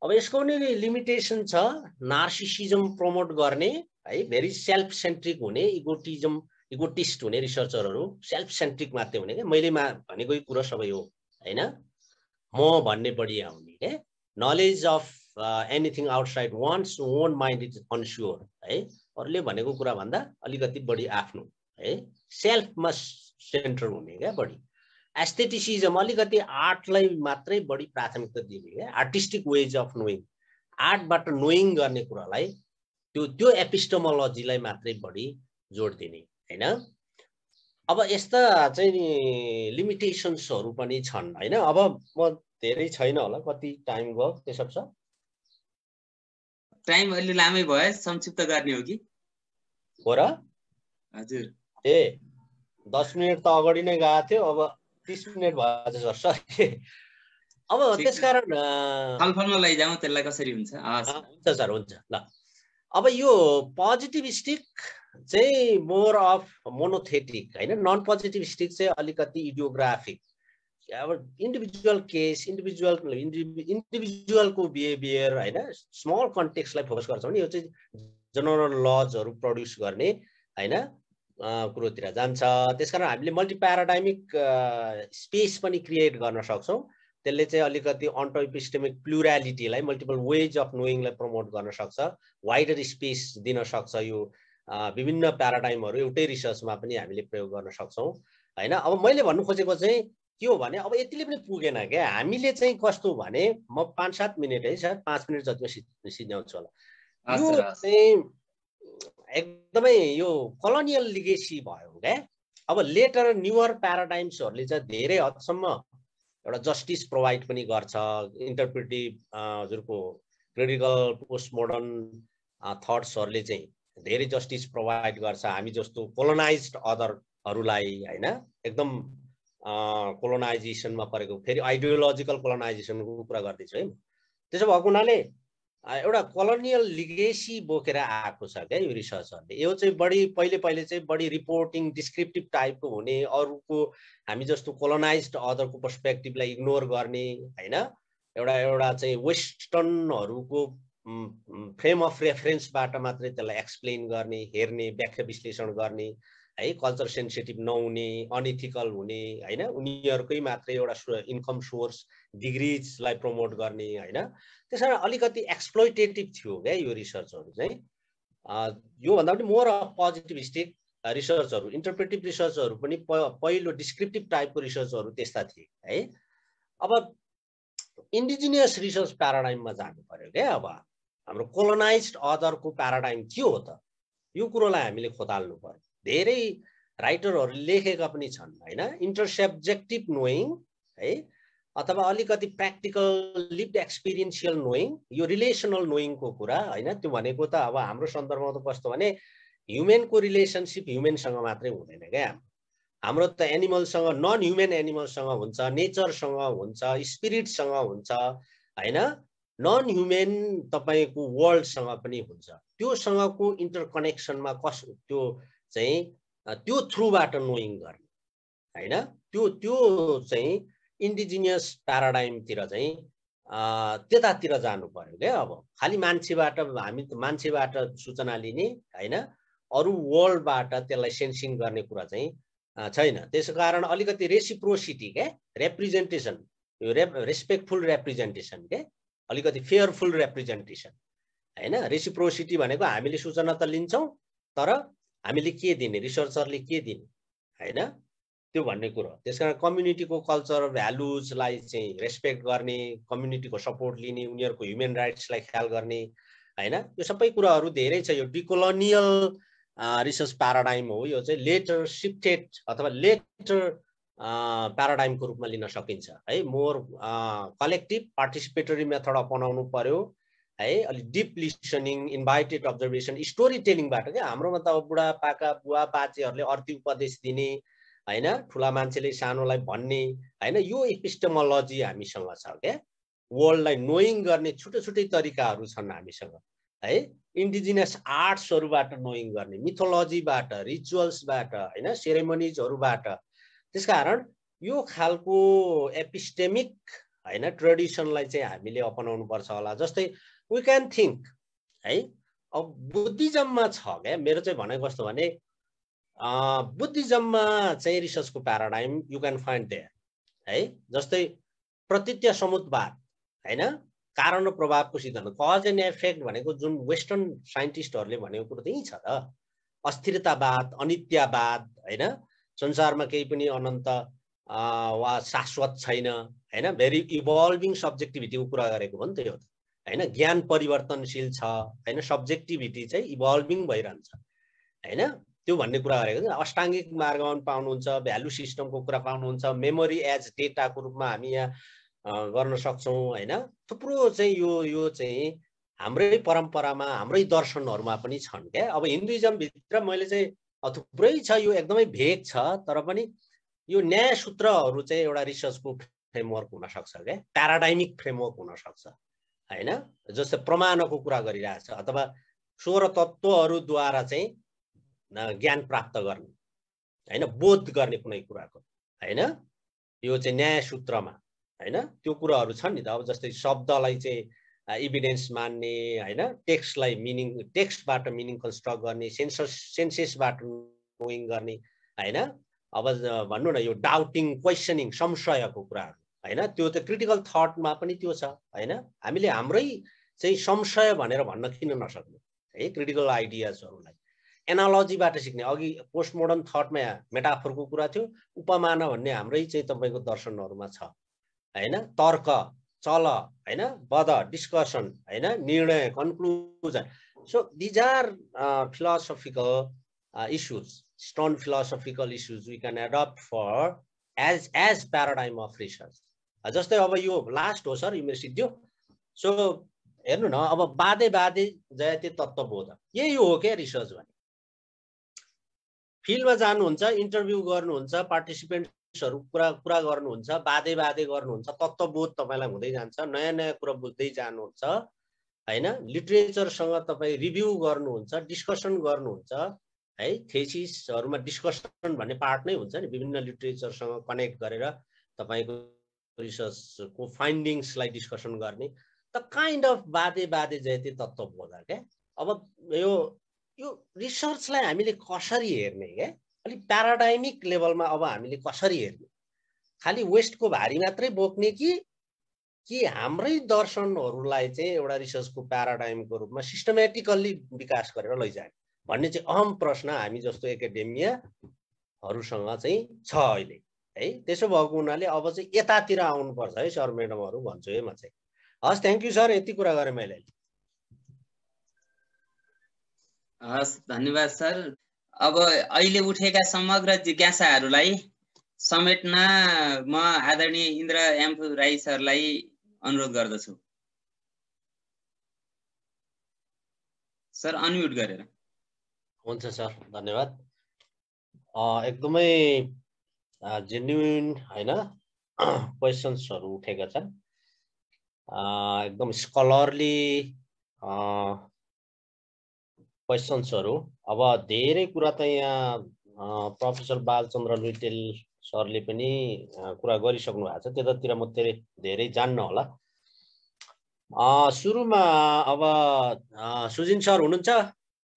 अब यसको पनि लिमिटेसन छ, नार्सिसिजम प्रमोट गर्ने है, भेरी सेल्फ सेन्ट्रिक हुने, इगोटिस्ट हुने रिसर्चरहरू, सेल्फ सेन्ट्रिक मात्रै हुने क्या, मैले भनेको कुरा सबै हो होइन, म भन्ने बढी आउने क्या, knowledge of anything outside one's own mind is unsure है, अरूले भनेको कुरा भन्दा अलिकति बढी आफ्नो है, सेल्फमा सेन्टर हुने क्या बढी। एस्थेटिसिजम अलिकति आर्टलाई मात्रै बढी प्राथमिकता दिने क्या, आर्टिस्टिक वेज अफ नोइङ, आर्टबाट नोइङ गर्ने कुरालाई त्यो एपिस्टोमोलोजीलाई मात्रै बढी जोड दिने होइन। अब यस्ता चाहिँ लिमिटेसन्सहरू पनि छन् होइन। अब म धेरै छैन होला, कति टाइम गयो त्यसो छ? टाइम अलि लामै भयो, संक्षिप्त गर्ने हो कि हो र? हजुर। 10 मिनट त अगाडि नै गएको थियो, अब 30 मिनट भयो जस्तो। अब त्यसकारण छलफलमा लैजाउँ, त्यसलाई कसरी हुन्छ? हुन्छ सर, हुन्छ ल। अब यो पोजिटिभिस्टिक चाहिँ मोर अफ मोनोथेटिक होइन, नन पोजिटिभिस्टिक चाहिँ अलिकति इडियोग्राफिक, अब इन्डिभिजुअल केस, इन्डिभिजुअलको बिहेभियर होइन, स्मल कन्टेक्स्टलाई फोकस गर्छ भने यो चाहिँ जनरल लजहरू प्रड्युस गर्ने होइन कुरोतिर जान्छ। त्यसकारण हामीले मल्टी प्याराडाइमिक स्पेस पनि क्रिएट गर्न सक्छौँ। त्यसले चाहिँ अलिकति अन्टोइपिस्टेमिक प्लुरालिटीलाई, मल्टिपल वेज अफ नोइङलाई प्रमोट गर्न सक्छ, वाइडर स्पेस दिन सक्छ। यो विभिन्न प्याराडाइमहरू एउटै रिसर्चमा पनि हामीले प्रयोग गर्न सक्छौँ होइन। अब मैले भन्नु खोजेको चाहिँ के हो भने, अब यतिले पनि पुगेन क्या, हामीले चाहिँ कस्तो भने, म 5-7 मिनट है सर, 5 मिनट जतिमा सिद्ध्याउँछु होला। यो चाहिँ एकदमै यो कलोनियल लिगेसी भयो क्या। अब लेटर न्युअर प्याराडाइम्सहरूले चाहिँ धेरै हदसम्म एउटा जस्टिस प्रोभाइड पनि गर्छ, इन्टरप्रेटिभ हजुरको क्रिटिकल पोस्ट मोडर्न थट्सहरूले चाहिँ धेरै जस्टिस प्रोभाइड गर्छ हामी जस्तो कोलोनाइज्ड अदरहरूलाई होइन, एकदम कोलोनाइजेसनमा परेको, फेरि आइडियोलोजिकल कोलोनाइजेसनको कुरा गर्दैछु है। त्यसो भएको हुनाले एउटा कोलोनियल लिगेसी बोकेर आएको छ क्या यो रिसर्चहरूले। यो चाहिँ बढी पहिले चाहिँ बढी रिपोर्टिङ डिस्क्रिप्टिभ टाइपको हुने, अरूको हामी जस्तो कोलोनाइज्ड अदरको पर्सपेक्टिभलाई इग्नोर गर्ने होइन, एउटा चाहिँ वेस्टर्नहरूको फ्रेम अफ रेफरेन्सबाट मात्रै त्यसलाई एक्सप्लेन गर्ने, हेर्ने, व्याख्या विश्लेषण गर्ने है, कल्चर सेन्सिटिभ नहुने, अनइथिकल हुने होइन, उनीहरूकै मात्रै एउटा इन्कम सोर्स डिग्रिजलाई प्रमोट गर्ने होइन। त्यसरी अलिकति एक्सप्लोइटेटिभ थियो क्या यो रिसर्चहरू चाहिँ। योभन्दा पनि मोर अफ पोजिटिभिस्टिक रिसर्चहरू, इन्टरप्रेटिभ रिसर्चहरू पनि पहिलो डिस्क्रिप्टिभ टाइपको रिसर्चहरू त्यस्ता थिए है। अब इन्डिजिनियस रिसर्च प्याराडाइममा जानु पर्यो क्या। अब हाम्रो कोलोनाइज्ड अदरको प्याराडाइम के हो त, यो कुरोलाई हामीले खोताल्नु पर्यो। धेरै राइटरहरूले लेखेका पनि छन् होइन, इन्टरसब्जेक्टिभ नोइङ है, अथवा अलिकति प्र्याक्टिकल लिभ्ड एक्सपिरियन्सियल नोइङ, यो रिलेसनल नोइङको कुरा होइन। त्यो भनेको त अब हाम्रो सन्दर्भमा त कस्तो भने, ह्युमेनको रिलेसनसिप ह्युमेनसँग मात्रै हुँदैन क्या, हाम्रो त एनिमलसँग, नन ह्युमेन एनिमलसँग हुन्छ, नेचरसँग हुन्छ, स्पिरिटसँग हुन्छ होइन, नन ह्युमेन तपाईँको वर्ल्डसँग पनि हुन्छ। त्योसँगको इन्टरकनेक्सनमा त्यो चाहिँ त्यो थ्रुबाट नोइङ गर्ने होइन, त्यो चाहिँ इन्डिजिनियस प्याराडाइमतिर चाहिँ त्यतातिर जानु पर्यो क्या। अब खालि मान्छेबाट, हामी मान्छेबाट सूचना लिने होइन, अरू वर्ल्डबाट त्यसलाई सेन्सिङ गर्ने कुरा चाहिँ छैन। त्यसै कारण अलिकति रेसिप्रोसिटी क्या, रिप्रेजेन्टेसन, यो रेस्पेक्टफुल रिप्रेजेन्टेसन के, अलिकति फेयरफुल रिप्रेजेन्टेसन हैन। रेसिप्रोसिटी भनेको हामीले सूचना त लिन्छौँ तर हामीले के दिने, रिसर्चरले के दिने हैन, त्यो भन्ने कुरो। त्यसकारण कम्युनिटीको कल्चर भ्यालुजलाई चाहिँ रेस्पेक्ट गर्ने, कम्युनिटीको सपोर्ट लिने, उनीहरूको ह्युमन राइट्सलाई ख्याल गर्ने हैन, यो सबै कुराहरू धेरै छ। यो डिकोलोनियल रिसर्च प्याराडाइम हो। यो चाहिँ लेटर शिफ्टेड अथवा लेटर प्याराडाइमको रूपमा लिन सकिन्छ है। मोर कलेक्टिभ पार्टिसिपेटरी मेथड अपनाउनु पर्यो है। अलिक deep listening, invited observation, story टेलिङबाट क्या। हाम्रोमा त अब बुढापाका बुवा बाजेहरूले अर्थी उपदेश दिने हैन, ठुला मान्छेले सानोलाई भन्ने हैन, यो एपिस्टेमोलोजी हामीसँग छ क्या। वर्ल्डलाई नोइङ गर्ने छुट्टै छुट्टै तरिकाहरू छन् हामीसँग है। इन्डिजिनियस आर्ट्सहरूबाट नोइङ गर्ने, मिथोलोजीबाट, रिचुअल्सबाट हैन, सेरेमोनिजहरूबाट। त्यसकारण यो खालको एपिस्टेमिक हैन ट्रेडिसनलाई चाहिँ हामीले अपनाउनु पर्छ होला। जस्तै वी क्यान थिङ्क है, अब बुद्धिज्ममा छ क्या। मेरो चाहिँ भनेको कस्तो भने बुद्धिज्ममा चाहिँ रिसर्चको paradigm you can find there है। जस्तै प्रतीत्य समुद्वाद हैन, कारण र प्रभावको सिद्धान्त, कज एन्ड इफेक्ट भनेको जुन वेस्टर्न साइन्टिस्टहरूले भनेको कुरो त्यही छ त। अस्थिरतावाद, अनित्यवाद हैन, संसारमा केही पनि अनन्त वा शाश्वत छैन हैन, भेरी इभल्भिङ सब्जेक्टिभिटीको कुरा गरेको हो नि त यो हैन। ज्ञान परिवर्तनशील छ हैन, सब्जेक्टिभिटी चाहिँ इभल्भिङ भइरहन्छ हैन, त्यो भन्ने कुरा गरेको छ। अष्टाङ्गिक मार्गमा पनि पाउनुहुन्छ, भ्यालु सिस्टमको कुरा पाउनुहुन्छ, मेमोरी एज डेटाको रूपमा हामी यहाँ गर्न सक्छौँ हैन। थुप्रो चाहिँ यो चाहिँ हाम्रै परम्परामा, हाम्रै दर्शनहरूमा पनि छन् क्या। अब हिन्दुइजमभित्र मैले चाहिँ थुप्रै छ, यो एकदमै भेग छ, तर पनि यो न्याय सूत्रहरू चाहिँ एउटा रिसर्चको फ्रेमवर्क हुनसक्छ क्या, प्याराडाइमिक फ्रेमवर्क हुनसक्छ हैन। जस्तै प्रमाणको कुरा गरिरहेछ अथवा 16 तत्त्वहरूद्वारा चाहिँ ज्ञान प्राप्त गर्ने हैन, बोध गर्ने कुनै कुराको हैन, यो चाहिँ न्याय सूत्रमा हैन, त्यो कुराहरू छन् नि त। अब जस्तै शब्दलाई चाहिँ इभिडेन्स मान्ने हैन, टेक्स्टलाई मिनिङ, टेक्स्टबाट मिनिङ कन्स्ट्रक्ट गर्ने, सेन्सेसबाट नोइङ गर्ने हैन। अब भन्नु न यो डाउटिङ, क्वेसनिङ, संशयको कुराहरू हैन, त्यो त क्रिटिकल थटमा पनि त्यो छ हैन। हामीले हाम्रै चाहिँ संशय भनेर भन्न किन नसक्ने है, क्रिटिकल आइडियाजहरूलाई एनालोजीबाट सिक्ने। अघि पोस्ट मोडर्न थटमा मेटाफोरको कुरा थियो, उपमान भन्ने हाम्रै चाहिँ तपाईँको दर्शनहरूमा छ हैन। तर्क, चल हैन, बद, डिस्कसन हैन, निर्णय, conclusion. So these are philosophical issues, stone philosophical issues we can adapt for as paradigm of research. जस्तै अब यो लास्ट हो सर, यो मेरो सिद्धियो। सो हेर्नु न, अब बाधे बाधे जयते तत्त्वबोध, यही हो क्या रिसर्च भने। फिल्डमा जानुहुन्छ, इन्टरभ्यू गर्नुहुन्छ, पार्टिसिपेन्ट्सहरू कुरा गर्नुहुन्छ, बाधे बाधे गर्नुहुन्छ, तत्त्वबोध तपाईँलाई हुँदै जान्छ, नयाँ नयाँ कुरा बुझ्दै जानुहुन्छ हैन। लिटरेचरसँग तपाईँ रिभ्यू गर्नुहुन्छ, डिस्कसन गर्नुहुन्छ है। थेसिसहरूमा डिस्कसन भन्ने पार्ट नै हुन्छ नि, विभिन्न लिटरेचरसँग कनेक्ट गरेर तपाईँको रिसर्चको फाइन्डिङ्सलाई डिस्कसन गर्ने। त काइन्ड अफ बाधे बाधे जयते तत्त्वबोध क्या। अब यो रिसर्चलाई हामीले कसरी हेर्ने क्या, अलिक प्याराडाइमिक लेभलमा अब हामीले कसरी हेर्ने, खालि वेस्टको भारी मात्रै बोक्ने कि हाम्रै दर्शनहरूलाई चाहिँ एउटा रिसर्चको प्याराडाइमको रूपमा सिस्टमेटिकल्ली विकास गरेर लैजाने भन्ने चाहिँ अहम प्रश्न हामी जस्तो एकाडेमियाहरूसँग चाहिँ छ अहिले है। त्यसो भएको हुनाले अब चाहिँ यतातिर आउनुपर्छ है सर म्याडमहरू भन्छु है म चाहिँ। हस्, थ्याङ्क यू सर, यति कुरा गरेँ मैले। हस्, धन्यवाद सर। अब अहिले उठेका समग्र जिज्ञासाहरूलाई समेट्न म आदरणीय इन्द्र एम राई सरलाई अनुरोध गर्दछु। सर अनम्युट गरेर। हुन्छ सर, धन्यवाद। एकदमै जेन्युइन हैन क्वेसन्सहरू उठेका छन्, एकदम स्कलरली क्वेसन्सहरू। अब धेरै कुरा त यहाँ प्रोफेसर बालचन्द्र लुइटेल सरले पनि कुरा गरिसक्नु भएको छ, त्यतातिर म धेरै जान्न होला। सुरुमा अब सुजिन सर हुनुहुन्छ,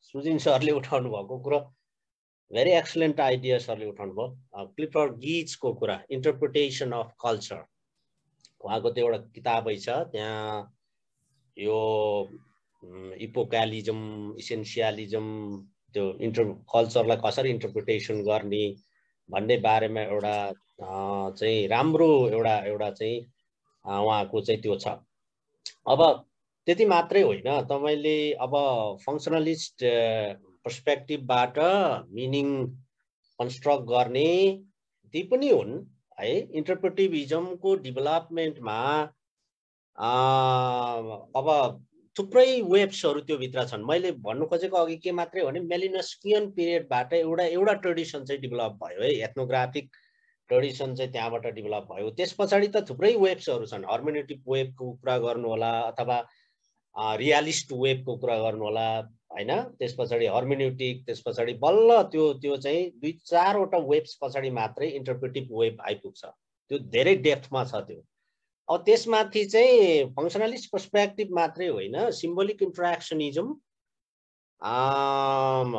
सुजिन सरले उठाउनु भएको कुरा भेरी एक्सलेन्ट आइडिया सरले उठाउनु भयो। क्लिफर्ड गिजको कुरा, इन्टरप्रिटेसन अफ कल्चर, उहाँको त्यो एउटा किताबै छ, त्यहाँ यो इपोक्यालिजम इसेन्सियलिजम त्यो कल्चरलाई कसरी इन्टरप्रिटेसन गर्ने भन्ने बारेमा एउटा चाहिँ राम्रो एउटा चाहिँ उहाँको चाहिँ त्यो छ। अब त्यति मात्रै होइन, तपाईले अब फङ्सनलिस्ट पर्सपेक्टिभबाट मिनिङ कन्स्ट्रक्ट गर्ने ती पनि हुन् है। इन्टरप्रेटिभिजमको डेभलपमेन्टमा अब थुप्रै वेब्सहरू त्यो भित्र छन्। मैले भन्नु खोजेको अघि के मात्रै भने मेलिनस्कियन पिरियडबाट एउटा ट्रेडिसन चाहिँ डेभलप भयो है, एथ्नोग्राफिक ट्रेडिसन चाहिँ त्यहाँबाट डेभलप भयो। त्यस पछाडि त थुप्रै वेब्सहरू छन्, हर्मेनेटिक वेबको कुरा गर्नु होला अथवा रियलिस्ट वेबको कुरा गर्नु होला हैन। त्यस पछाडि हर्मेनेटिक, त्यस पछाडि बल्ल त्यो चाहिँ 2-4 वटा वेब्स पछाडि मात्रै इन्टरप्रेटिभ वेब आइपुग्छ। त्यो धेरै डेप्थमा छ त्यो। अब त्यसमाथि चाहिँ फङ्सनलिस्ट पर्सपेक्टिभ मात्रै होइन, symbolic interactionism,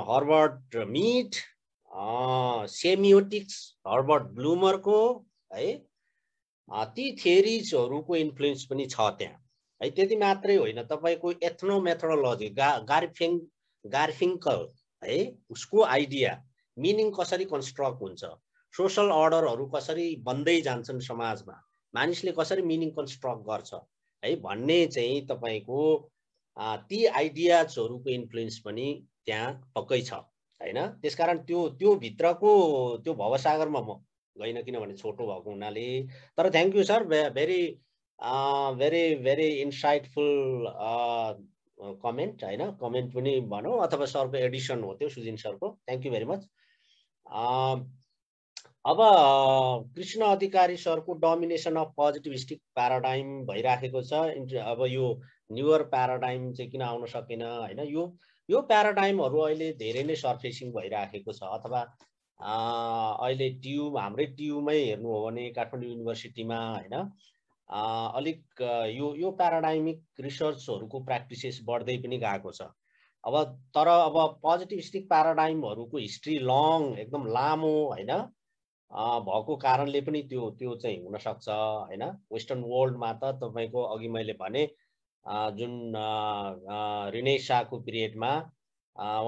Herbert Mead, semiotics Herbert ब्लुमरको है, ती थियरिजहरूको इन्फ्लुएन्स पनि छ त्यहाँ है। त्यति मात्रै होइन, तपाईको एथ्नोमेथोडोलोजी गार्फिङ्कल है, उसको आइडिया मिनिङ कसरी कन्स्ट्रक्ट हुन्छ, सोशल अर्डरहरू कसरी बन्दै जान्छन् समाजमा, मानिसले कसरी मिनिङ कन्स्ट्रक्ट गर्छ है भन्ने चाहिँ तपाईको ती आइडियाजहरूको इन्फ्लुएन्स पनि त्यहाँ पक्कै छ हैन। त्यसकारण त्यो भित्रको त्यो भवसागरमा म गइन, किनभने छोटो भएको हुनाले। तर thank you sir, very very insightful comment हैन, कमेन्ट पनि भनौँ अथवा सरको एडिसन हो त्यो, सुजिन सरको, थ्याङ्क यू भेरी मच। अब कृष्ण अधिकारी सरको डोमिनेसन अफ पोजिटिभिस्टिक प्याराडाइम भइराखेको छ। अब यो न्युअर प्याराडाइम चाहिँ किन आउन सकेन हैन, यो प्याराडाइमहरू अहिले धेरै नै सर्फेसिङ भइराखेको छ। अथवा अहिले हाम्रै टियुमै हेर्नु हो भने काठमाडौँ युनिभर्सिटीमा हैन अलिक यो प्याराडाइमिक रिसर्चहरूको प्र्याक्टिसेस बढ्दै पनि गएको छ। अब तर अब पोजिटिभिस्टिक प्याराडाइमहरूको हिस्ट्री लङ, एकदम लामो हैन भएको कारणले पनि त्यो चाहिँ हुन सक्छ हैन। वेस्टर्न वर्ल्डमा त तपाईको अघि मैले भने जुन रिनेसाको पिरियडमा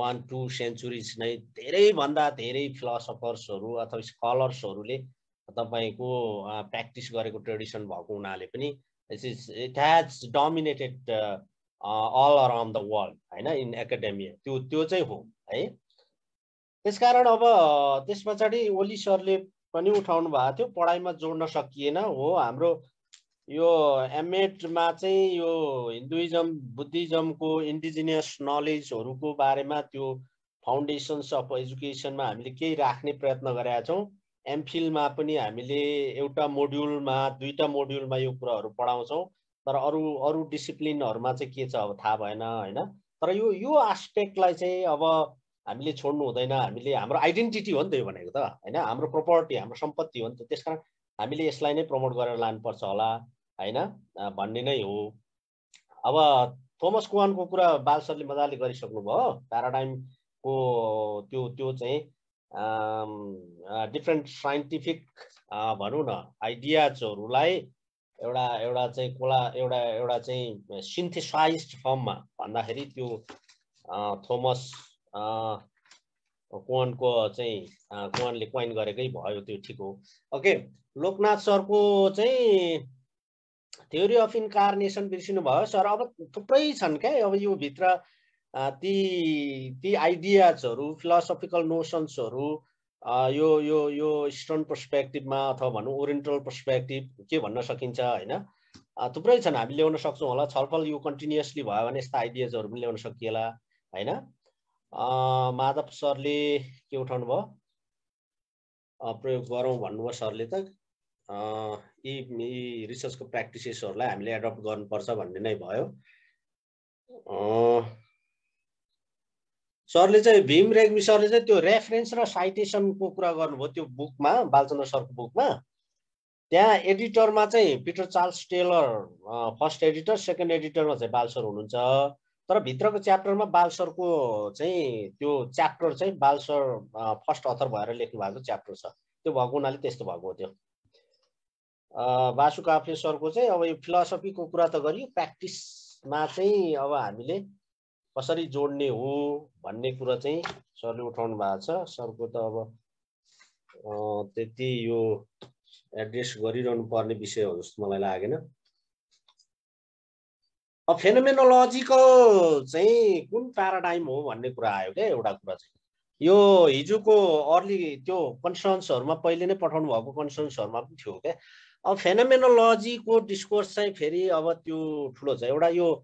1-2 सेन्चुरिज नै धेरैभन्दा धेरै फिलोसफर्सहरू अथवा स्कलर्सहरूले तपाईको प्र्याक्टिस गरेको ट्रेडिसन भएको हुनाले पनि it has dominated all around the world हैन, इन एकाडेमिया, त्यो चाहिँ हो है। त्यसकारण अब त्यस पछाडि ओली सरले पनि उठाउनु भएको थियो, पढाइमा जोड्न सकिएन हो। हाम्रो यो एमएडमा चाहिँ यो हिन्दुइजम बुद्धिज्मको इन्डिजिनियस नलेजहरूको बारेमा त्यो फाउन्डेसन्स अफ एजुकेसनमा हामीले केही राख्ने प्रयत्न गरेका छौँ। एमफिलमा पनि हामीले एउटा मोड्युलमा 2टा मोड्युलमा यो कुराहरू पढाउँछौँ। तर अरू डिसिप्लिनहरूमा चाहिँ के छ अब थाहा भएन हैन। तर यो एस्पेक्टलाई चाहिँ अब हामीले छोड्नु हुँदैन। हामीले हाम्रो आइडेन्टिटी हो नि त यो भनेको त हैन, हाम्रो प्रोपर्टी, हाम्रो सम्पत्ति हो नि त। त्यसकारण हामीले यसलाई नै प्रमोट गरेर लानुपर्छ होला हैन भन्ने नै हो। अब थोमस कुवानको कुरा बाल सरले मजाले गरिसक्नु भयो। प्याराडाइमको त्यो चाहिँ डिफ्रेन्ट साइन्टिफिक भनौँ न आइडियाजहरूलाई एउटा चाहिँ एउटा चाहिँ सिन्थेसाइज्ड फर्ममा भन्दाखेरि त्यो थोमस कुवानको चाहिँ कुवानले क्वाइन गरेकै भयो, त्यो ठिक हो। ओके, लोकनाथ सरको चाहिँ थ्योरी अफ इन्कार्नेसन बिर्सिनु भयो सर। अब थुप्रै छन् क्या अब यो भित्र ती आइडियाजहरू, फिलोसफिकल नोसन्सहरू यो इस्टर्न पर्सपेक्टिभमा अथवा भनौँ ओरिएन्टल पर्सपेक्टिभ के भन्न सकिन्छ हैन, थुप्रै छन्। हामी ल्याउन सक्छौँ होला, छलफल यो कन्टिन्युअसली भयो भने यस्ता आइडियाजहरू पनि ल्याउन सकिएला हैन। माधव सरले के उठाउनु भयो, प्रयोग गरौँ भन्नुभयो सरले त। यी रिसर्चको प्र्याक्टिसेसहरूलाई हामीले एडप्ट गर्नुपर्छ भन्ने नै भयो। सरले चाहिँ भीम रेग्मी सरले चाहिँ त्यो रेफरेन्स र साइटेसनको कुरा गर्नुभयो त्यो बुकमा, बालचन्द्र सरको बुकमा। त्यहाँ एडिटरमा चाहिँ Peter Charles Taylor first editor, second एडिटरमा चाहिँ बाल सर हुनुहुन्छ। तर भित्रको च्याप्टरमा बाल सरको चाहिँ त्यो च्याप्टर चाहिँ बाल सर फर्स्ट अथर भएर लेख्नु भएको च्याप्टर छ, त्यो भएको हुनाले त्यस्तो भएको हो। त्यो वासु काफ्ले सरको चाहिँ अब यो फिलोसफीको कुरा त गरियो, प्र्याक्टिस मिक्समा चाहिँ अब हामीले कसरी जोड्ने हो भन्ने कुरा चाहिँ सरले उठाउनु भएको छ। सरको त अब त्यति यो एड्रेस गरिरहनु पर्ने विषय हो जस्तो मलाई लागेन। अब फेनोमेनोलोजिकल चाहिँ कुन प्याराडाइम हो भन्ने कुरा आयो क्या। एउटा कुरा चाहिँ यो हिजोको अर्ली त्यो कन्सर्न्सहरूमा पहिले नै पठाउनु भएको कन्सर्न्सहरूमा पनि थियो क्या। अब फेनोमेनोलोजीको डिस्कोर्स चाहिँ फेरि अब त्यो ठुलो छ। एउटा यो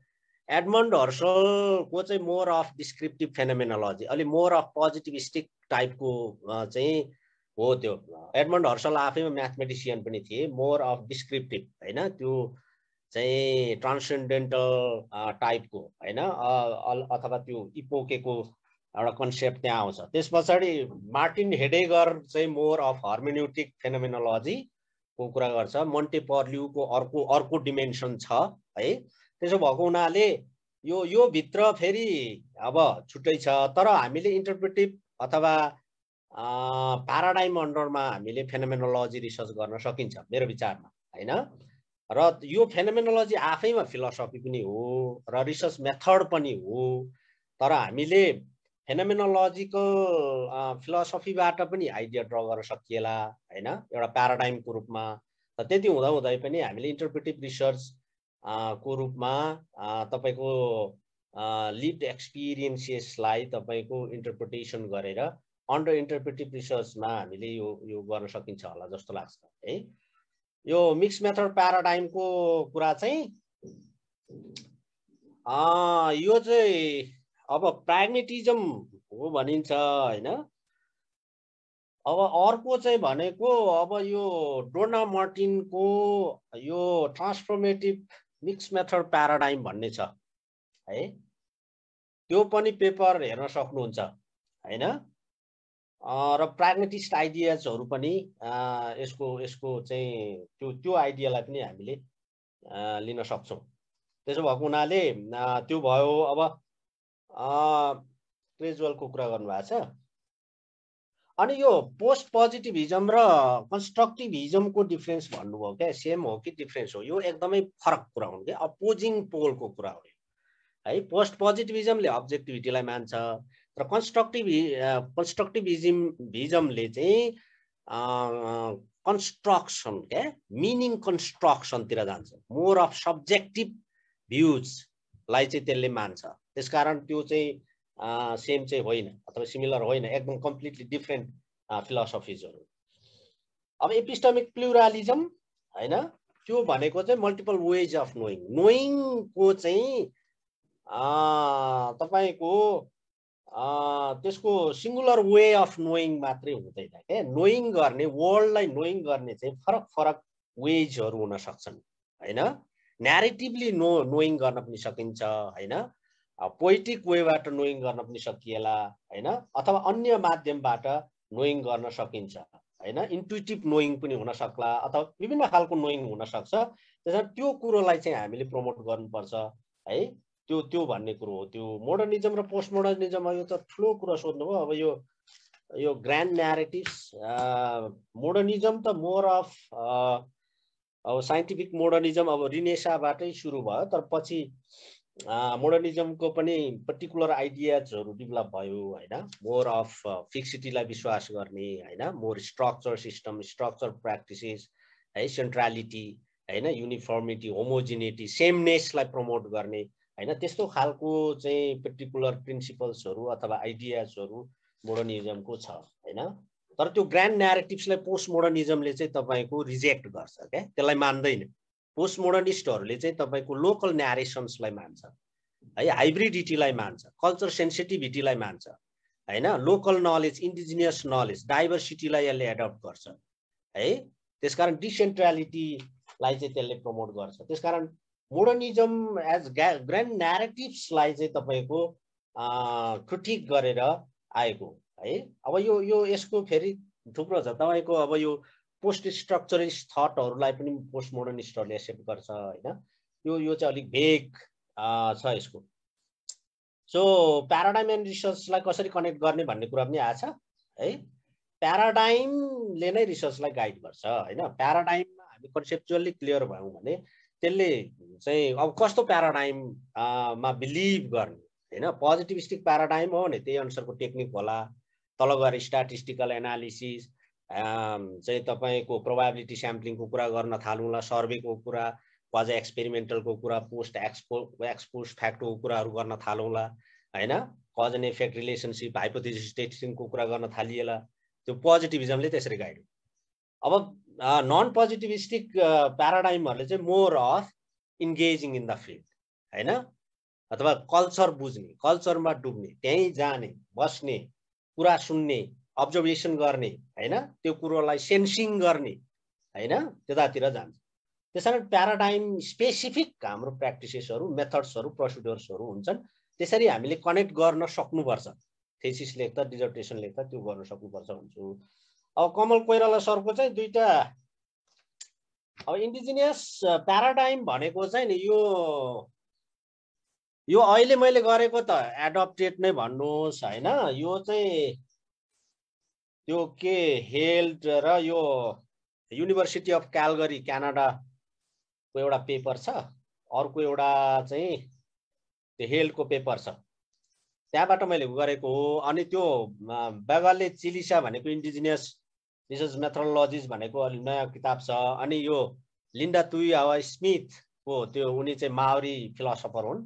एडमन्ड हर्सलको चाहिँ मोर अफ डिस्क्रिप्टिभ फेनोमेनोलोजी, अलि मोर अफ पोजिटिभिस्टिक टाइपको चाहिँ हो त्यो। एडमन्ड हर्सल आफैमा म्याथमेटिसियन पनि थिए, मोर अफ डिस्क्रिप्टिभ होइन, त्यो चाहिँ ट्रान्सेन्डेन्टल टाइपको होइन, अथवा त्यो इपोकेको एउटा कन्सेप्ट त्यहाँ आउँछ। त्यस पछाडि मार्टिन हेडेगर चाहिँ मोर अफ हर्मेन्युटिक फेनोमेनोलोजीको कुरा गर्छ। मोन्टेपर्ल्यूको अर्को डिमेन्सन छ है। त्यसो भएको हुनाले यो भित्र फेरि अब छुट्टै छ। तर हामीले इन्टरप्रेटिभ अथवा प्याराडाइम अन्डरमा हामीले फेनोमेनोलोजी रिसर्च गर्न सकिन्छ मेरो विचारमा होइन। र यो फेनोमेनोलोजी आफैमा फिलोसफी पनि हो र रिसर्च मेथड पनि हो। तर हामीले फेनोमेनोलोजिकल फिलोसफीबाट पनि आइडिया ड्र गर्न सकिएला होइन एउटा प्याराडाइमको रूपमा। र त्यति हुँदाहुँदै पनि हामीले इन्टरप्रेटिभ रिसर्च को रूपमा तपाईको लिभड एक्सपिरियन्सेसलाई तपाईको इन्टरप्रिटेसन गरेर अन्डर इन्टरप्रेटिभ रिसर्चमा हामीले यो गर्न सकिन्छ होला जस्तो लाग्छ है। यो मिक्स मेथड प्याराडाइमको कुरा चाहिँ यो चाहिँ अब प्राग्मेटिजम हो भनिन्छ होइन। अब अर्को चाहिँ भनेको अब यो डोना मार्टिनको यो ट्रान्सफर्मेटिभ मिक्स मेथड प्याराडाइम भन्ने छ है। त्यो पनि पेपर हेर्न सक्नुहुन्छ होइन। र प्राग्मेटिस्ट आइडियाजहरू पनि यसको चाहिँ त्यो आइडियालाई पनि हामीले लिन सक्छौँ। त्यसो भएको हुनाले त्यो भयो। अब क्रेजवेलको कुरा गर्नुभएको छ। अनि यो पोस्ट पोजिटिभिजम र कन्स्ट्रक्टिभिजमको डिफ्रेन्स भन्नुभयो क्या। सेम हो कि डिफ्रेन्स हो, यो एकदमै फरक कुरा हुन् क्या। अपोजिङ पोलको कुरा हो है। पोस्ट पोजिटिभिजमले अब्जेक्टिभिटीलाई मान्छ र कन्स्ट्रक्टिभिजमले चाहिँ कन्स्ट्रक्सन क्या, मिनिङ कन्स्ट्रक्सनतिर जान्छ। मोर अफ सब्जेक्टिभ भ्युजलाई चाहिँ त्यसले मान्छ। त्यसकारण त्यो चाहिँ सेम चाहिँ होइन अथवा सिमिलर होइन, एकदम कम्प्लिटली डिफ्रेन्ट फिलोसफिजहरू। अब एपिस्टेमिक प्लुरालिजम होइन, त्यो भनेको चाहिँ मल्टिपल वेज अफ नोइङको चाहिँ तपाईको त्यसको सिङ्गुलर वे अफ नोइङ मात्रै हुँदैन क्या। नोइङ गर्ने, वर्ल्डलाई नोइङ गर्ने चाहिँ फरक फरक वेजहरू हुन सक्छन् होइन। न्यारेटिभली नोइङ गर्न पनि सकिन्छ होइन, पोइटिक वेबाट नोइङ गर्न पनि सकिएला होइन, अथवा अन्य माध्यमबाट नोइङ गर्न सकिन्छ होइन। इन्टुइटिभ नोइङ पनि हुन सक्ला अथवा विभिन्न खालको नोइङ हुन सक्छ। त्यसैले त्यो कुरोलाई चाहिँ हामीले प्रमोट गर्नुपर्छ है। त्यो भन्ने कुरो हो। त्यो मोडर्निजम र पोस्ट मोडर्निजम यो त ठुलो कुरो सोध्नुभयो। अब यो ग्रान्ड न्यारेटिभ्स मोडर्निजम त मोर अफ अब साइन्टिफिक मोडर्निजम अब रिनेसाबाटै सुरु भयो। तर पछि मोडर्निजमको पनि पर्टिकुलर आइडियाजहरू डेभलप भयो होइन। मोर अफ फिक्सिटीलाई विश्वास गर्ने होइन, more structure system, structure practices है, सेन्ट्रालिटी होइन, युनिफर्मिटी, होमोजिनिटी, सेमनेसलाई प्रमोट गर्ने होइन। त्यस्तो खालको चाहिँ पर्टिकुलर प्रिन्सिपल्सहरू अथवा आइडियाजहरू मोडर्निजमको छ होइन। तर त्यो ग्रान्ड न्यारेटिभ्सलाई पोस्ट मोडर्निजमले चाहिँ तपाईँको रिजेक्ट गर्छ क्या, त्यसलाई मान्दैन। पोस्ट मोडर्निस्टहरूले चाहिँ तपाईँको लोकल न्यारेसन्सलाई मान्छ है, हाइब्रिडिटीलाई मान्छ, कल्चर सेन्सिटिभिटीलाई मान्छ होइन, लोकल नलेज, इन्डिजिनियस नलेज, डाइभर्सिटीलाई यसले एडप्ट गर्छ है। त्यसकारण डिसेन्ट्रालिटीलाई चाहिँ त्यसले प्रमोट गर्छ। त्यसकारण मोडर्निजम एज ग्रान्ड न्यारेटिभ्सलाई चाहिँ तपाईँको क्रिटिक गरेर आएको है। अब यो यसको फेरि थुप्रो छ तपाईँको। अब यो पोस्ट स्ट्रक्चरिस्ट थटहरूलाई पनि पोस्ट मोडर्निस्टहरूले एक्सेप्ट गर्छ होइन। यो चाहिँ अलिक भेग छ यसको। सो प्याराडाइम एन्ड रिसर्चलाई कसरी कनेक्ट गर्ने भन्ने कुरा पनि आएछ है। प्याराडाइमले नै रिसर्चलाई गाइड गर्छ होइन। प्याराडाइममा हामी कन्सेप्चुअल्ली क्लियर भयौँ भने त्यसले चाहिँ अब कस्तो प्याराडाइममा बिलिभ गर्ने हैन पोजिटिभिस्टिक प्याराडाइम हो भने त्यही अनुसारको टेक्निक होला तल गएर स्ट्याटिस्टिकल एनालिसिस चाहिँ तपाईको प्रोबेबिलिटी स्याम्पलिङको कुरा गर्न थालौँला सर्वेको कुरा क्वाजी एक्सपेरिमेन्टलको कुरा पोस्ट एक्सपोज फ्याक्टको कुराहरू गर्न थालौँला हैन cause and effect relationship hypothesis टेस्टिङको कुरा गर्न थालिएला त्यो पोजिटिभिजमले त्यसरी गाइड अब नन पोजिटिभिस्टिक प्याराडाइमहरुले चाहिँ more of engaging in the field हैन अथवा कल्चर बुझ्ने कल्चरमा डुब्ने त्यही जाने बस्ने कुरा सुन्ने अब्जर्भेसन गर्ने हैन त्यो कुरोलाई सेन्सिङ गर्ने हैन त्यतातिर जान्छ त्यसैले प्याराडाइम स्पेसिफिक हाम्रो प्र्याक्टिसेसहरु मेथड्सहरु प्रोसिड्युर्सहरु हुन्छन् त्यसरी हामीले कनेक्ट गर्न सक्नुपर्छ थेसिस लेख्दा डिजर्टेसन लेख्दा त्यो गर्न सक्नुपर्छ भन्छु अब कमल कोइराला सरको चाहिँ दुईटा अब इन्डिजिनियस प्याराडाइम भनेको चाहिँ नि यो अहिले मैले गरेको त एडप्टेड नै भन्नुहोस् हैन यो चाहिँ त्यो के हेल्ड र यो युनिभर्सिटी अफ क्यालगरी क्यानाडाको एउटा पेपर छ अर्को एउटा चाहिँ त्यो हेल्डको पेपर छ त्यहाँबाट मैले गरेको हो अनि त्यो बेगलले चिलिसा भनेको इन्डिजिनियस रिसर्च मेथोडोलोजिज भनेको अलि नयाँ किताब छ अनि यो लिन्डा तुई हावा स्मिथको त्यो उनी चाहिँ माओरी फिलोसोफर हुन्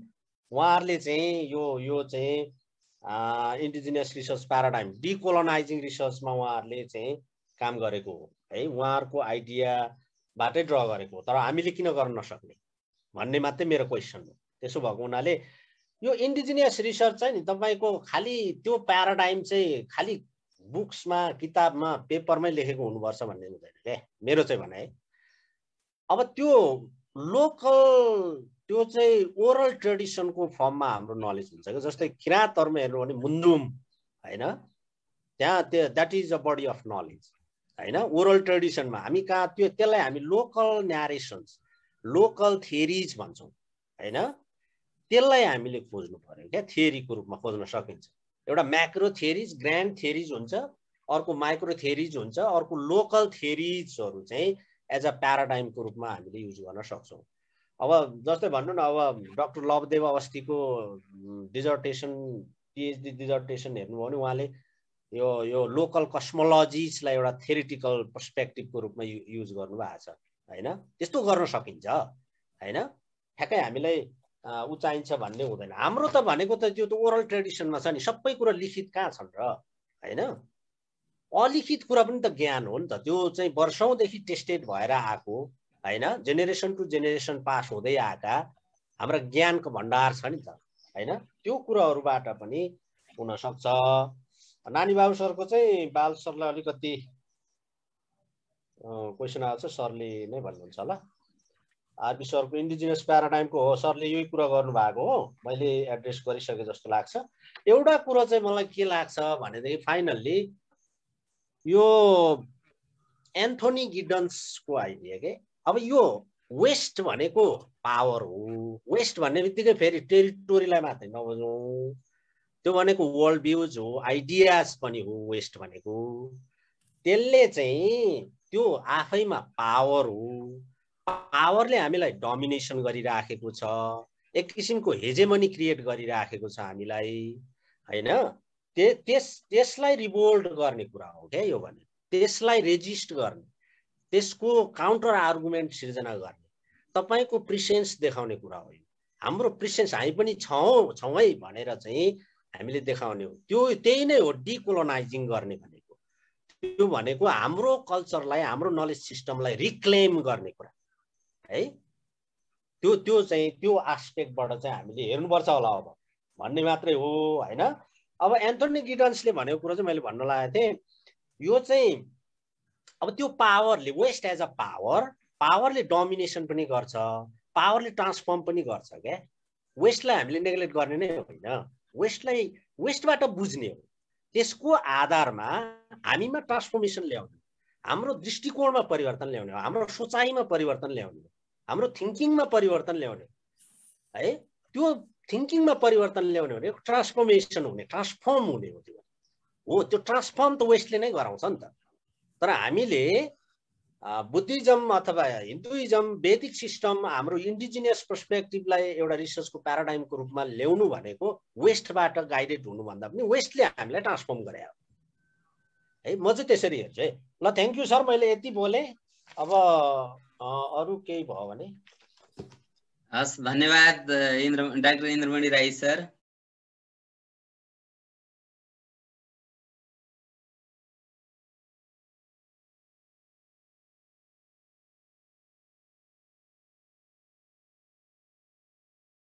उहाँहरूले चाहिँ यो चाहिँ इन्डिजिनियस रिसर्च प्याराडाइम डिकोलोनाइजिङ रिसर्चमा उहाँहरूले चाहिँ काम गरेको हो है उहाँहरूको आइडियाबाटै ड्र गरेको हो तर हामीले किन गर्न नसक्ने भन्ने मात्रै मेरो क्वेसन हो त्यसो भएको हुनाले यो इन्डिजिनियस रिसर्च चाहिँ नि तपाईको खाली त्यो प्याराडाइम चाहिँ खाली बुक्समा किताबमा पेपरमै लेखेको हुनुपर्छ भन्ने हुँदैन के मेरो चाहिँ भनाइ अब त्यो लोकल त्यो चाहिँ ओरल ट्रेडिसनको फर्ममा हाम्रो नलेज हुन्छ के जस्तै किराँतहरुमा हेर्नु भने मुन्दुम हैन त्यहाँ that is a body of knowledge हैन ओरल ट्रेडिसनमा हामी कहाँ त्यसलाई हामी लोकल न्यारेसन्स लोकल थियरीज भन्छौं हैन त्यसलाई हामीले खोज्नु पर्यो क्या थियरीको रूपमा खोज्न सकिन्छ एउटा म्याक्रो थियरीज ग्रान्ड थियरीज हुन्छ अर्को माइक्रो थियरीज हुन्छ अर्को लोकल थियरीजहरु चाहिँ एज अ प्याराडाइमको रूपमा हामीले युज गर्न सक्छौं अब जस्तै भन्नु न अब डाक्टर लवदेव अवस्थीको डिजर्टेसन पीएचडी डिजर्टेसन हेर्नुभयो भने उहाँले यो लोकल कस्मोलोजिजलाई एउटा थ्योरिटिकल पर्सपेक्टिभको रूपमा युज गर्नु भएको छ हैन त्यस्तो गर्न सकिन्छ हैन ठ्याक्कै हामीलाई उचाइन्छ भन्ने हुँदैन हाम्रो त भनेको त त्यो त ओरल ट्रेडिसनमा छ नि सबै कुरा लिखित कहाँ छन् र हैन अलिखित कुरा पनि त ज्ञान हो नि त त्यो चाहिँ वर्षौंदेखि टेस्टेड भएर आएको हैन जेनेरेसन टु जेनेरेसन पास हुँदै आएका हाम्रो ज्ञानको भण्डार छ नि त हैन त्यो कुराहरुबाट पनि हुन सक्छ नानी बाबु सरको चाहिँ बाल सरलाई अलिकति क्वेशन आउँछ सरले नै भन्नुहुन्छ होला आरबी सरको इन्डिजिनियस प्याराडाइमको हो सरले यही कुरा गर्नु भएको हो मैले एड्रेस गरिसके जस्तो लाग्छ एउटा कुरा चाहिँ मलाई के लाग्छ भनेदेखि फाइनल्ली यो एन्थोनी गिडन्सको आइडिया के अब यो वेस्ट भनेको पावर हो वेस्ट भन्ने बित्तिकै फेरि टेरिटोरीलाई मात्रै नबुझौं त्यो भनेको वर्ल्ड भ्यूज हो आइडियाज पनि हो वेस्ट भनेको त्यसले चाहिँ त्यो आफैमा पावर हो पावरले हामीलाई डोमिनेसन गरिराखेको छ एक किसिमको हेजेमनी क्रिएट गरिराखेको छ हामीलाई हैन त्यसलाई रिभोल्ट गर्ने कुरा हो के यो भने त्यसलाई रेजिस्ट गर्ने त्यसको काउन्टर आर्गुमेन्ट सिर्जना गर्ने तपाईको प्रेसेन्स देखाउने कुरा हो हाम्रो प्रेसेन्स हामी पनि छौं है भनेर चाहिँ हामीले देखाउने हो त्यो त्यही नै हो डिकोलोनाइजिङ गर्ने भनेको त्यो भनेको हाम्रो कल्चरलाई हाम्रो नलेज सिस्टमलाई रिक्लेम गर्ने कुरा है त्यो चाहिँ त्यो एस्पेक्टबाट चाहिँ हामीले हेर्नुपर्छ होला अब भन्ने मात्रै हो हैन अब एन्थोनी गिडन्सले भनेको कुरा चाहिँ मैले भन्न लागेको थिएँ यो चाहिँ अब त्यो पावरले वेस्ट एज अ पावरले डोमिनेसन पनि गर्छ पावरले ट्रान्सफर्म पनि गर्छ क्या वेस्टलाई हामीले नेग्लेक्ट गर्ने नै होइन वेस्टबाट बुझ्ने हो त्यसको आधारमा हामीमा ट्रान्सफर्मेसन ल्याउने हाम्रो दृष्टिकोणमा परिवर्तन ल्याउने हो हाम्रो सोचाइमा परिवर्तन ल्याउने हो हाम्रो थिंकिङमा परिवर्तन ल्याउने है त्यो थिंकिङमा परिवर्तन ल्याउने भने ट्रान्सफर्मेसन हुने ट्रान्सफर्म हुने हो त्यो ट्रान्सफर्म त वेस्टले नै गराउँछ नि त तर हामीले बुद्धिज्म अथवा हिन्दुइज्म वैदिक सिस्टम हाम्रो इन्डिजिनियस पर्सपेक्टिभलाई एउटा रिसर्चको प्याराडाइमको रूपमा ल्याउनु भनेको वेस्टबाट गाइडेड हुनुभन्दा पनि वेस्टले हामीलाई ट्रान्सफर्म गरे है। म चाहिँ त्यसरी हेर्छु है। ल थ्याङ्क यू सर, मैले यति बोलेँ। अब अरू केही भयो भने? हस्, धन्यवाद डाक्टर इन्द्रमणि राई सर।